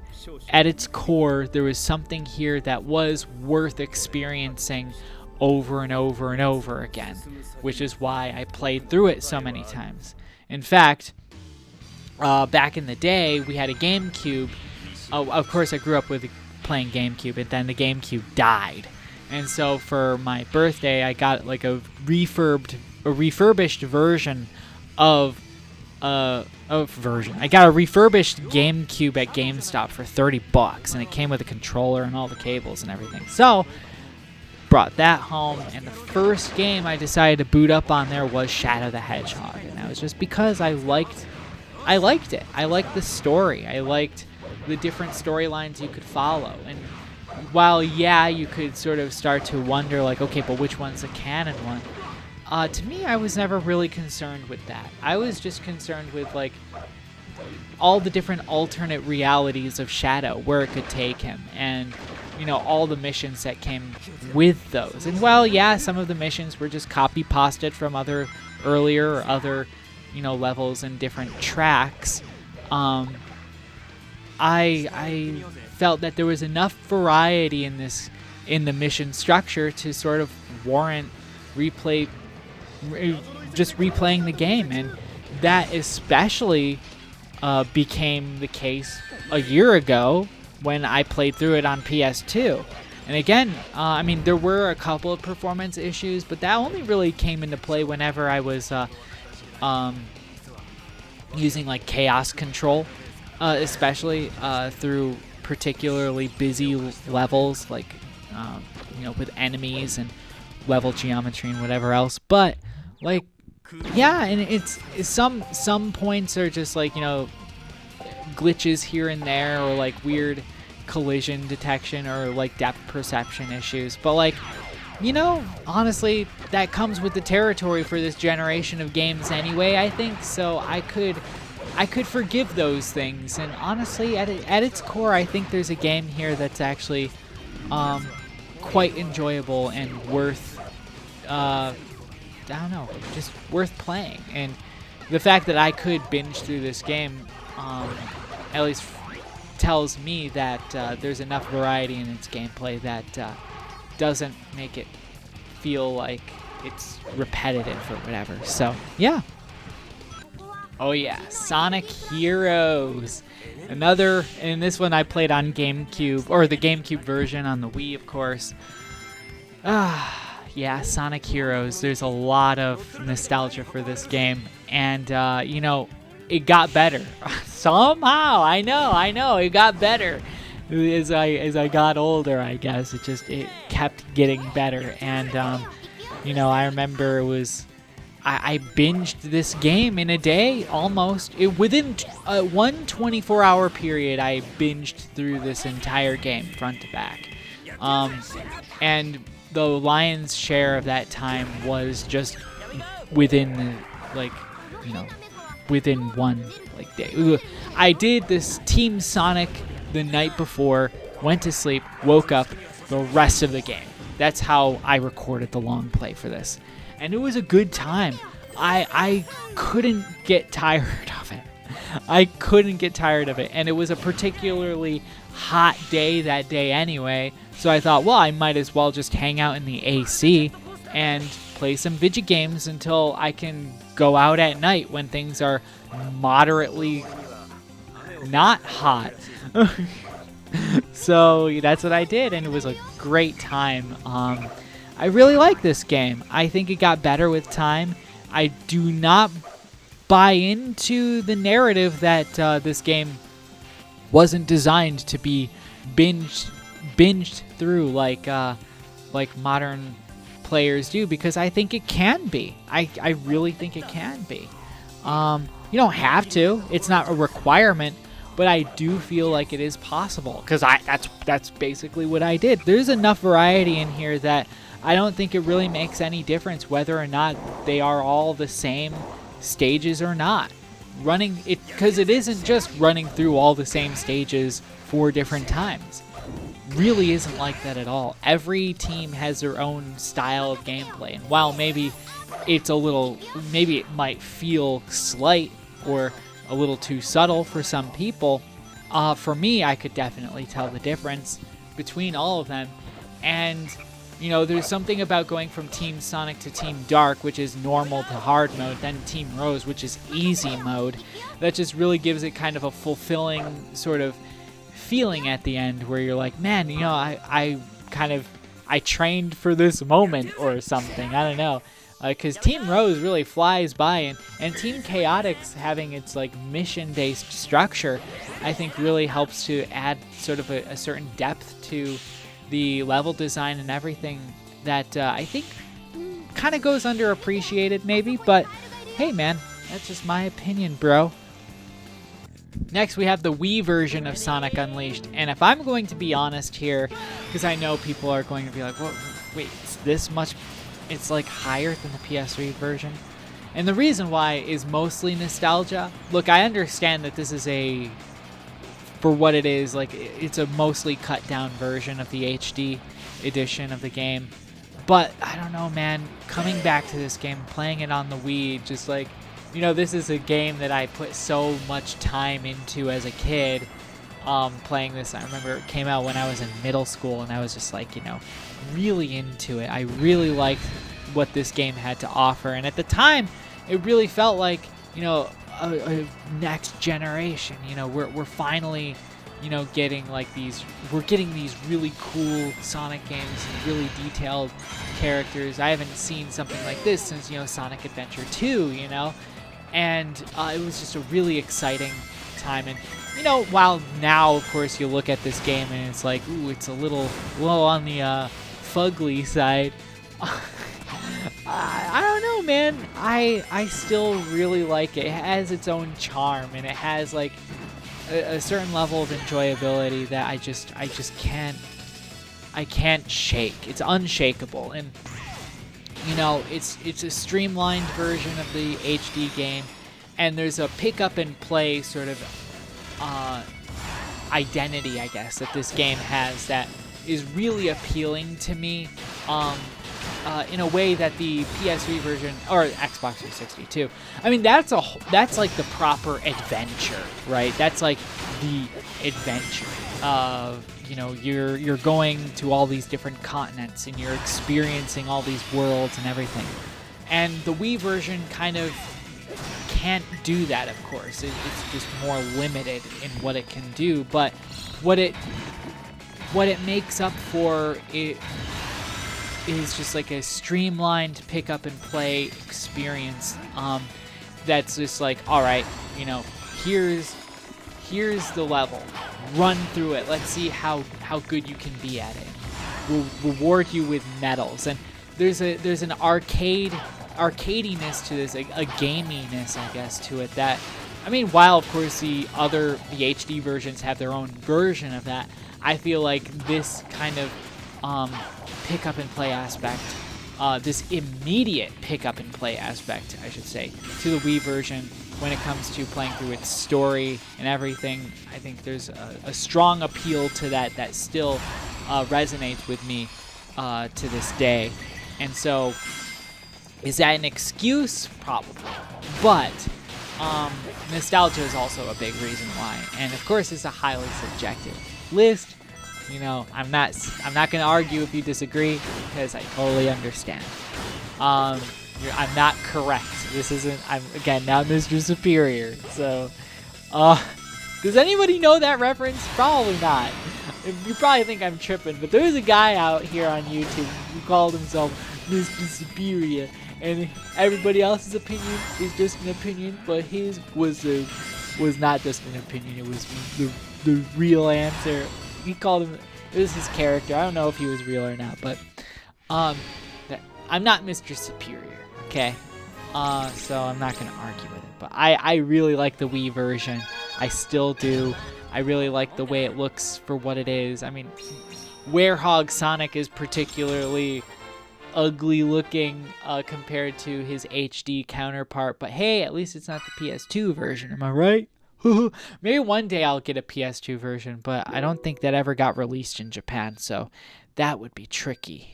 at its core there was something here that was worth experiencing over and over and over again, which is why I played through it so many times. In fact, back in the day, we had a GameCube. Oh, of course, I grew up with playing GameCube, and then the GameCube died. And so for my birthday, I got like a refurbished version of I got a refurbished GameCube at GameStop for $30, and it came with a controller and all the cables and everything. So brought that home, and the first game I decided to boot up on there was Shadow the Hedgehog, and that was just because I liked it. I liked the story. I liked the different storylines you could follow. And while, yeah, you could sort of start to wonder, like, okay, but which one's a canon one? To me, I was never really concerned with that. I was just concerned with, like, all the different alternate realities of Shadow, where it could take him, and, you know, all the missions that came with those. And while, yeah, some of the missions were just copy-pasted from other earlier or other, you know, levels and different tracks, I felt that there was enough variety in the mission structure to sort of warrant replaying the game, and that especially became the case a year ago when I played through it on PS2. And again, I mean, there were a couple of performance issues, but that only really came into play whenever I was using like Chaos Control, especially through particularly busy levels, like you know, with enemies and level geometry and whatever else. But like, yeah, and it's some points are just like, you know, glitches here and there, or like weird collision detection or like depth perception issues. But like, you know, honestly, that comes with the territory for this generation of games anyway, I think. So I could forgive those things. And honestly, at its core, I think there's a game here that's actually quite enjoyable and worth, I don't know, just worth playing. And the fact that I could binge through this game, at least tells me that there's enough variety in its gameplay that doesn't make it feel like it's repetitive or whatever. So, yeah. Oh yeah, Sonic Heroes. Another, and this one I played on GameCube, or the GameCube version on the Wii, of course. Yeah, Sonic Heroes. There's a lot of nostalgia for this game, and you know, it got better somehow. I know, it got better as I got older. I guess it kept getting better, and you know, I remember I binged this game in a day almost. Within one 24-hour period, I binged through this entire game front to back. And the lion's share of that time was just within within one day. I did this Team Sonic the night before, went to sleep, woke up, the rest of the game. That's how I recorded the long play for this. And it was a good time. I couldn't get tired of it. And it was a particularly hot day that day anyway. So I thought, well, I might as well just hang out in the AC and play some video games until I can go out at night when things are moderately not hot. So that's what I did, and it was a great time. I really like this game. I think it got better with time. I do not buy into the narrative that this game wasn't designed to be binged through like modern players do, because I think it can be. I really think it can be. You don't have to. It's not a requirement, but I do feel like it is possible, because that's basically what I did. There's enough variety in here that I don't think it really makes any difference whether or not they are all the same stages or not. Because it isn't just running through all the same stages 4 different times. Really isn't like that at all. Every team has their own style of gameplay, and while maybe it might feel slight or a little too subtle for some people. For me, I could definitely tell the difference between all of them. And, you know, there's something about going from Team Sonic to Team Dark, which is normal to hard mode, then Team Rose, which is easy mode, that just really gives it kind of a fulfilling sort of feeling at the end where you're like, man, you know, I trained for this moment or something. I don't know. Because Team Rose really flies by, and Team Chaotix having its like mission-based structure, I think really helps to add sort of a certain depth to the level design and everything that I think kind of goes underappreciated maybe, but hey man, that's just my opinion, bro. Next, we have the Wii version of Sonic Unleashed, and if I'm going to be honest here, because I know people are going to be like, "What? Wait, it's this much? It's like higher than the PS3 version?" And the reason why is mostly nostalgia. Look, I understand that this is for what it is, like it's a mostly cut down version of the HD edition of the game. But I don't know, man, coming back to this game, playing it on the Wii, just like, you know, this is a game that I put so much time into as a kid. Playing this, I remember it came out when I was in middle school, and I was just like, you know, really into it. I really liked what this game had to offer, and at the time, it really felt like, you know, a next generation. You know, we're finally, you know, getting these really cool Sonic games and really detailed characters. I haven't seen something like this since, you know, Sonic Adventure 2, you know, and it was just a really exciting time. And you know, while now, of course, you look at this game and it's like, ooh, it's a little low on the fugly side. I don't know, man. I still really like it. It has its own charm, and it has like a certain level of enjoyability that I just can't shake. It's unshakable, and you know, it's a streamlined version of the HD game, and there's a pick up and play sort of identity, I guess, that this game has that is really appealing to me in a way that the PS3 version or Xbox 360 too. I mean, that's like the proper adventure, right? That's like the adventure of, you know, you're going to all these different continents and you're experiencing all these worlds and everything. And the Wii version kind of can't do that, of course. It's just more limited in what it can do, but what it makes up for it is just like a streamlined pick up and play experience that's just like, all right, you know, here's the level, run through it, let's see how good you can be at it. We'll reward you with medals, and there's an arcadiness to this, a gaminess, I guess, to it that, I mean, while of course the HD versions have their own version of that, I feel like this kind of pick up and play aspect, this immediate pick up and play aspect, I should say, to the Wii version when it comes to playing through its story and everything, I think there's a strong appeal to that still resonates with me to this day. And so, is that an excuse? Probably. But nostalgia is also a big reason why. And of course, it's a highly subjective list. You know, I'm not going to argue if you disagree, because I totally understand. I'm not correct. This isn't. I'm again not Mr. Superior. So, does anybody know that reference? Probably not. You probably think I'm tripping, but there's a guy out here on YouTube who called himself Mr. Superior, and everybody else's opinion is just an opinion, but his was not just an opinion. It was the real answer. He called him. It was his character. I don't know if he was real or not, but I'm not Mr. Superior. Okay, so I'm not gonna argue with it. But I really like the Wii version. I still do. I really like the way it looks for what it is. I mean, Werehog Sonic is particularly ugly looking compared to his HD counterpart. But hey, at least it's not the PS2 version. Am I right? Maybe one day I'll get a PS2 version, but I don't think that ever got released in Japan, so that would be tricky.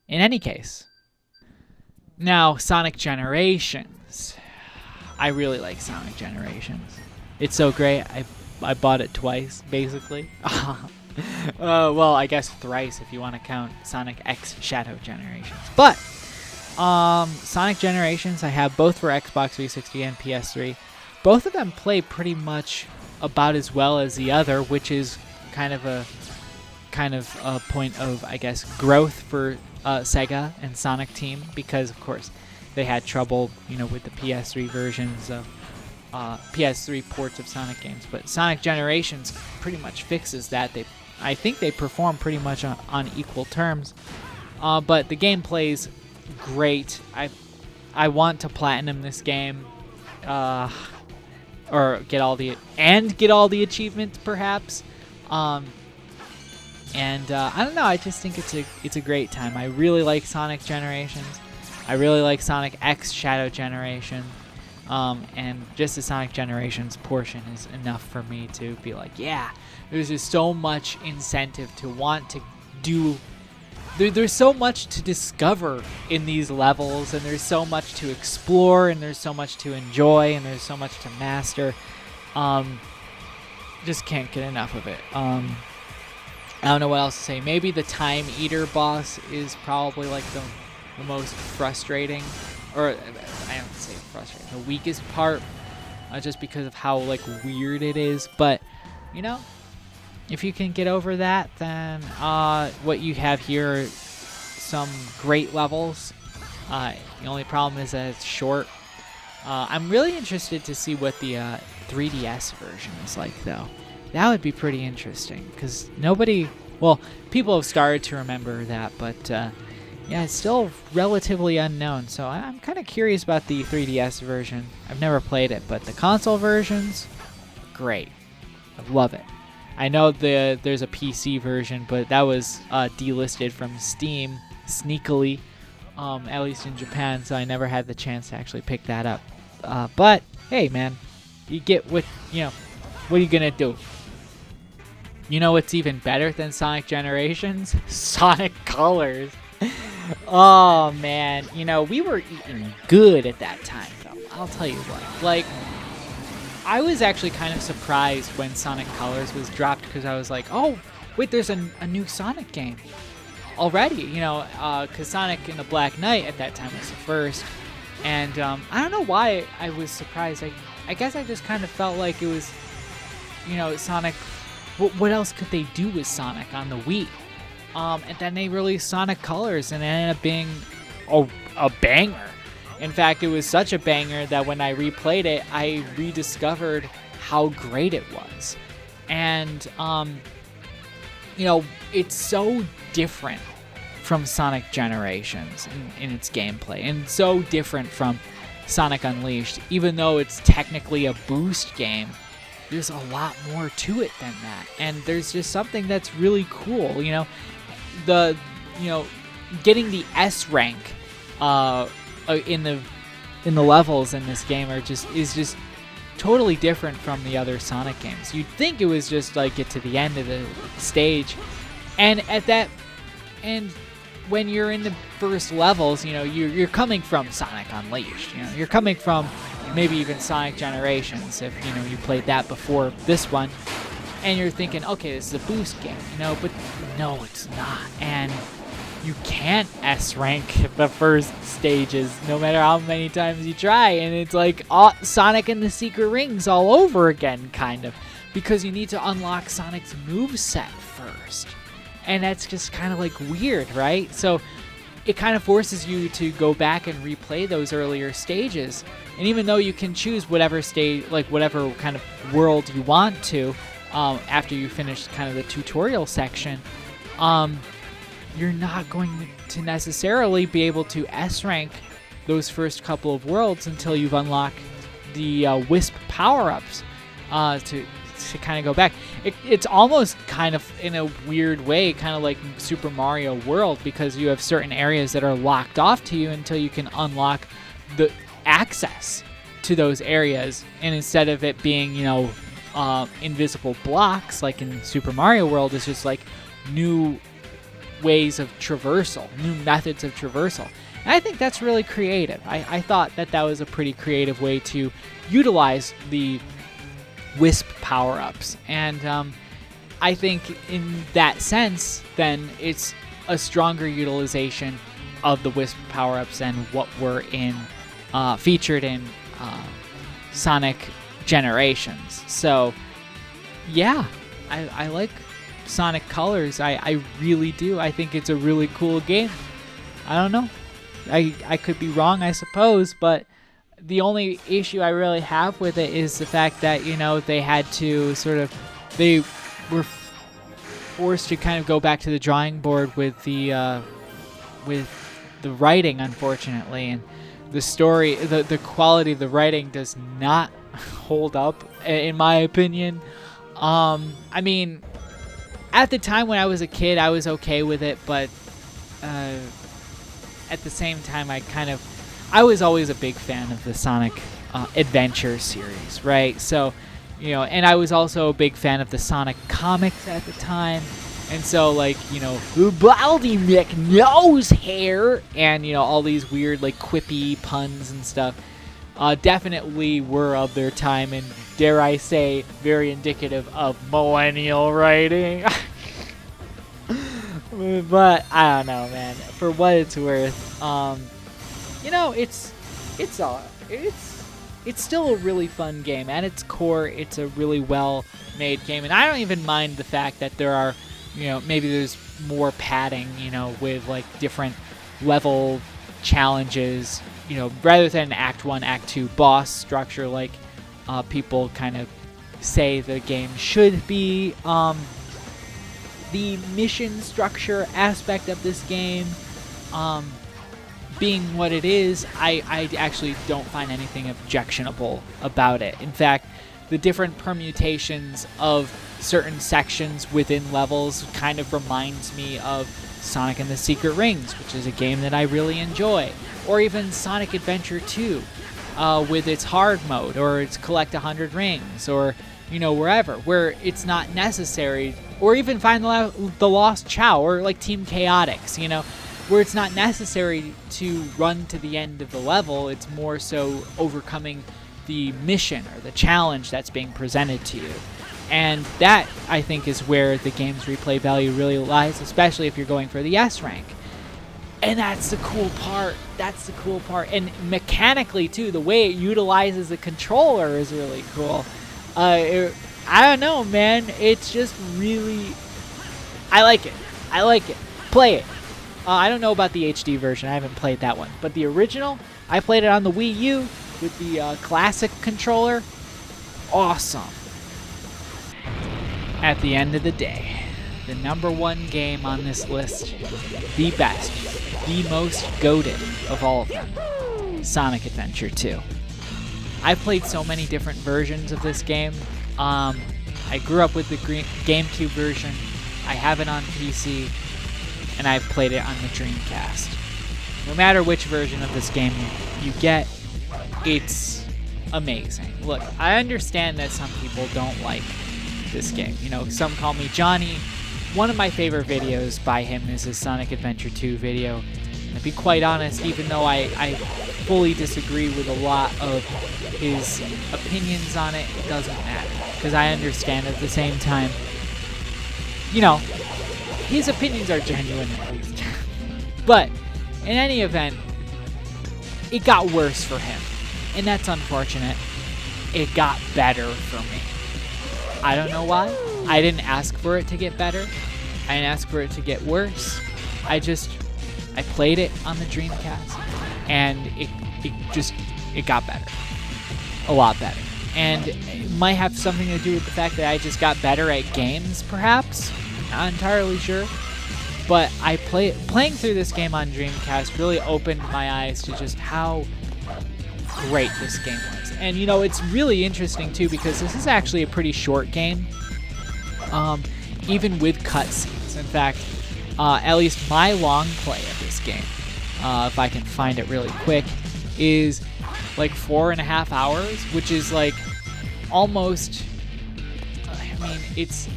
In any case, now Sonic Generations. I really like Sonic Generations. It's so great. I bought it twice, basically. Well, I guess thrice if you want to count Sonic X Shadow Generations. But Sonic Generations, I have both for Xbox 360 and PS3. Both of them play pretty much about as well as the other, which is kind of a point of, I guess, growth for Sega and Sonic Team, because of course they had trouble, with the PS3 versions of PS3 ports of Sonic games. But Sonic Generations pretty much fixes that. I think they perform pretty much on equal terms. But the game plays great. I want to platinum this game, or get all the achievements, perhaps. And I don't know. I just think it's a great time. I really like Sonic Generations. I really like Sonic X Shadow Generation. And just the Sonic Generations portion is enough for me to be like, yeah, there's just so much incentive to want to do. There's so much to discover in these levels, and there's so much to explore, and there's so much to enjoy, and there's so much to master. Just can't get enough of it. I don't know what else to say. Maybe the Time Eater boss is probably like the most frustrating, or I don't say frustrating, the weakest part, just because of how weird it is. But if you can get over that, then what you have here are some great levels. The only problem is that it's short. I'm really interested to see what the 3DS version is like, though. That would be pretty interesting, because people have started to remember that, but yeah, it's still relatively unknown. So I'm kind of curious about the 3DS version. I've never played it, but the console versions, great. I love it. I know there's a PC version, but that was delisted from Steam sneakily, at least in Japan, so I never had the chance to actually pick that up. But hey, man, you get what are you gonna do? What's even better than Sonic Generations? Sonic Colors. Oh man, we were eating good at that time, though. I'll tell you what. I was actually kind of surprised when Sonic Colors was dropped, because I was like, oh, wait, there's a new Sonic game already, because Sonic and the Black Knight at that time was the first. And I don't know why I was surprised. I guess I just kind of felt like it was, Sonic. What else could they do with Sonic on the Wii? And then they released Sonic Colors, and it ended up being a banger. In fact, it was such a banger that when I replayed it, I rediscovered how great it was. And, it's so different from Sonic Generations in its gameplay, and so different from Sonic Unleashed. Even though it's technically a boost game, there's a lot more to it than that. And there's just something that's really cool, getting the S rank in the levels in this game is just totally different from the other Sonic games. You'd think it was just get to the end of the stage, and when you're in the first levels, you're coming from Sonic Unleashed. You're coming from maybe even Sonic Generations, if you played that before this one, and you're thinking, okay, this is a boost game, but no, it's not. And you can't S rank the first stages, no matter how many times you try, and it's like Sonic and the Secret Rings all over again, kind of, because you need to unlock Sonic's moveset first, and that's just kind of weird, right? So it kind of forces you to go back and replay those earlier stages, and even though you can choose whatever stage, whatever kind of world you want to, after you finish kind of the tutorial section, you're not going to necessarily be able to S-rank those first couple of worlds until you've unlocked the Wisp power-ups to kind of go back. It's almost kind of, in a weird way, kind of like Super Mario World, because you have certain areas that are locked off to you until you can unlock the access to those areas. And instead of it being, invisible blocks like in Super Mario World, it's just new ways of traversal, new methods of traversal. And I think that's really creative. I thought that was a pretty creative way to utilize the Wisp power-ups. And I think in that sense, then it's a stronger utilization of the Wisp power-ups than what were featured in Sonic Generations. So yeah, I like Sonic Colors. I really do. I think it's a really cool game. I don't know. I could be wrong, I suppose, but the only issue I really have with it is the fact that, they had to they were forced to kind of go back to the drawing board with the writing, unfortunately, and the story, the quality of the writing does not hold up, in my opinion. I mean, at the time when I was a kid, I was okay with it, but at the same time, I was always a big fan of the Sonic Adventure series, right? So, and I was also a big fan of the Sonic comics at the time. And so, Baldy McNose hair, and, all these weird, quippy puns and stuff, definitely were of their time, and dare I say, very indicative of millennial writing. But I don't know, man. For what it's worth, it's still a really fun game. At its core, it's a really well-made game, and I don't even mind the fact that there are, maybe there's more padding, with different level challenges, rather than Act 1, Act 2 boss structure like people kind of say the game should be. The mission structure aspect of this game, being what it is, I actually don't find anything objectionable about it. In fact, the different permutations of certain sections within levels kind of reminds me of Sonic and the Secret Rings, which is a game that I really enjoy, or even Sonic Adventure 2 with its hard mode, or its collect 100 rings, or wherever, where it's not necessary, or even Find the Lost Chow, or Team Chaotix, where it's not necessary to run to the end of the level. It's more so overcoming the mission or the challenge that's being presented to you. And that, I think, is where the game's replay value really lies, especially if you're going for the S rank. And that's the cool part. And mechanically, too, the way it utilizes the controller is really cool. I don't know, man. It's just really... I like it. Play it. I don't know about the HD version. I haven't played that one. But the original, I played it on the Wii U with the classic controller. Awesome. At the end of the day, the number one game on this list, the best, the most goated of all of them, Sonic Adventure 2. I played so many different versions of this game. I grew up with the GameCube version. I have it on PC, and I've played it on the Dreamcast. No matter which version of this game you get, it's amazing. Look, I understand that some people don't like this game. Some call me Johnny. One of my favorite videos by him is his Sonic Adventure 2 video. And to be quite honest, even though I fully disagree with a lot of his opinions on it, it doesn't matter. Because I understand at the same time, his opinions are genuine at least. But in any event, it got worse for him. And that's unfortunate. It got better for me. I don't know why. I didn't ask for it to get better. I didn't ask for it to get worse. I played it on the Dreamcast, and it got better. A lot better. And it might have something to do with the fact that I just got better at games, perhaps. Not entirely sure. But playing through this game on Dreamcast really opened my eyes to just how great this game was. And it's really interesting too, because this is actually a pretty short game, even with cutscenes. In fact, at least my long play of this game, if I can find it really quick, is 4.5 hours, which is almost, it's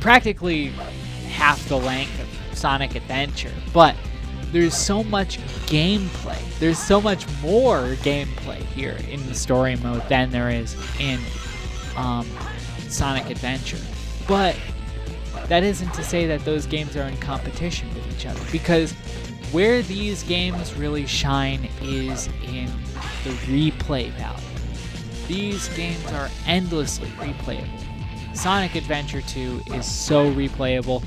practically half the length of Sonic Adventure, but there's so much gameplay. There's so much more gameplay here in the story mode than there is in Sonic Adventure. But that isn't to say that those games are in competition with each other, because where these games really shine is in the replay value. These games are endlessly replayable. Sonic Adventure 2 is so replayable,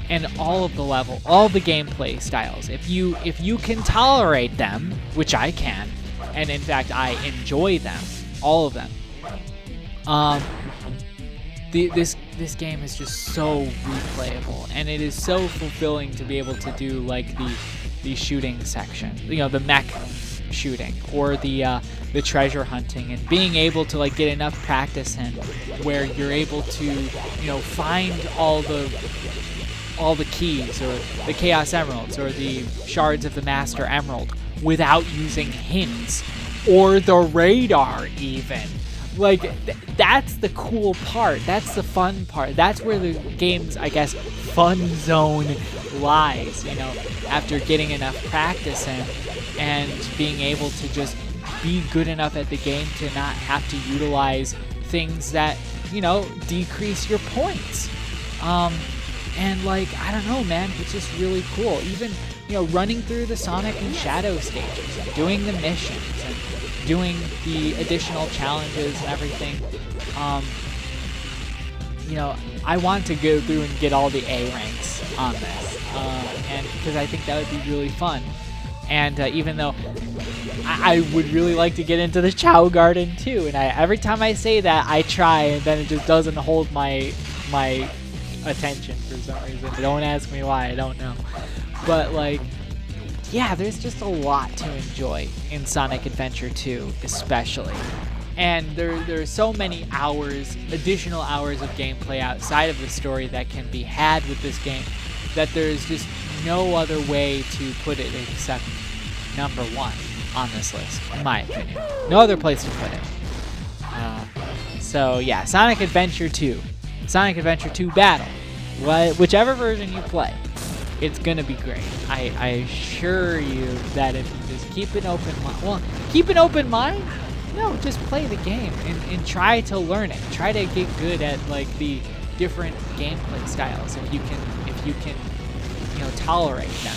and all of the gameplay styles, if you can tolerate them, which I can, and in fact I enjoy them, all of them. This game is just so replayable, and it is so fulfilling to be able to do like the shooting section, the mech shooting, or the treasure hunting, and being able to like get enough practice in where you're able to find all the keys, or the Chaos Emeralds, or the shards of the Master Emerald without using hints or the radar even. Like, that's the cool part. That's the fun part. That's where the game's, I guess, fun zone lies, after getting enough practice in and being able to just be good enough at the game to not have to utilize things that, decrease your points. And like, I don't know, man, it's just really cool. Even, running through the Sonic and Shadow stages, and doing the missions, and doing the additional challenges and everything. I want to go through and get all the A ranks on this, and because I think that would be really fun. And even though I would really like to get into the Chao Garden too, and every time I say that, I try, and then it just doesn't hold my attention for some reason. Don't ask me why, I don't know. But like, yeah, there's just a lot to enjoy in Sonic Adventure 2 especially. And there's so many additional hours of gameplay outside of the story that can be had with this game, that there's just no other way to put it except number one on this list, in my opinion. No other place to put it. So yeah, Sonic Adventure 2. Sonic Adventure 2 Battle. Whichever version you play, it's gonna be great. I assure you that if you just keep an open mind, no, just play the game and try to learn it. Try to get good at like the different gameplay styles if you can tolerate them.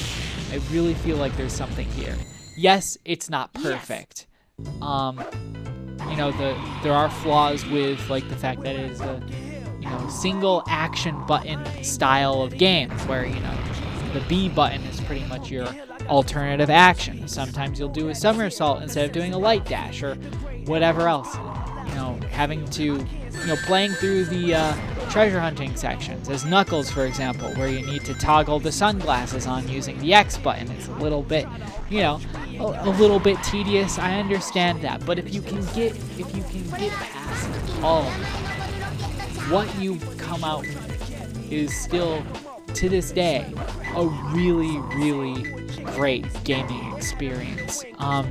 I really feel like there's something here. Yes, it's not perfect. Yes. There are flaws with like the fact that it is a single action button style of game where the B button is pretty much your alternative action. Sometimes you'll do a somersault instead of doing a light dash or whatever else. Having to playing through the treasure hunting sections as Knuckles, for example, where you need to toggle the sunglasses on using the X button. It's a little bit a little bit tedious. I understand that, but if you can get past all of it, what you come out with is still, to this day, a really, really great gaming experience. I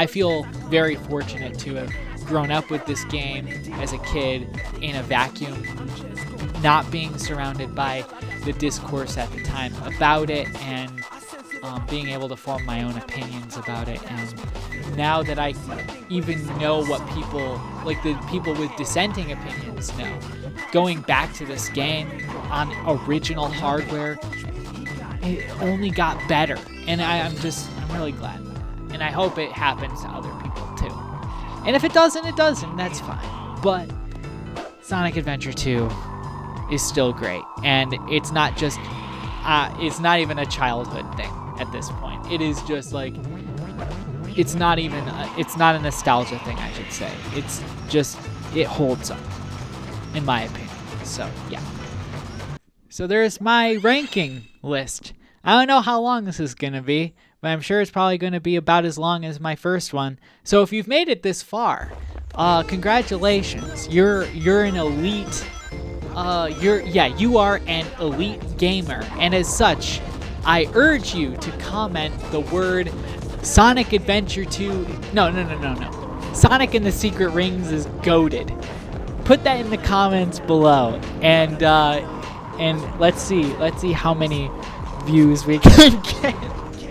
feel very fortunate to have grown up with this game as a kid in a vacuum, not being surrounded by the discourse at the time about it, and being able to form my own opinions about it. And now that I even know what the people with dissenting opinions know, going back to this game on original hardware, it only got better. And I'm really glad. And I hope it happens to other people too. And if it doesn't, it doesn't. That's fine. But Sonic Adventure 2 is still great. And it's not just, it's not even a childhood thing at this point. It is just like, it's not a nostalgia thing, I should say. It's just, it holds up, in my opinion. So, yeah. So there's my ranking list. I don't know how long this is going to be, but I'm sure it's probably going to be about as long as my first one. So if you've made it this far, congratulations. You're an elite, you are an elite gamer. And as such, I urge you to comment the word Sonic Adventure 2. No. Sonic and the Secret Rings is goated. put that in the comments below, and let's see how many views we can get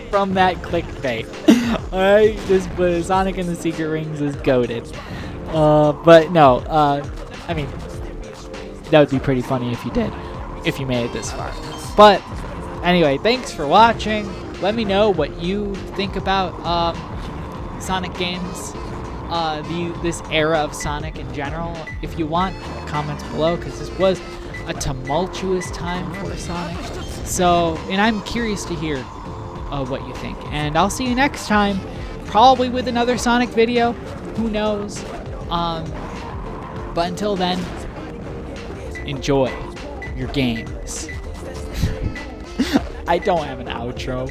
from that clickbait. Alright, this Sonic and the Secret Rings is goated. But no, I mean, that would be pretty funny if you did, if you made it this far. But anyway, thanks for watching. Let me know what you think about Sonic games, this era of Sonic in general, if you want, in the comments below, because this was a tumultuous time for Sonic. So, and I'm curious to hear what you think. And I'll see you next time, probably with another Sonic video. Who knows? But until then, enjoy your games. I don't have an outro.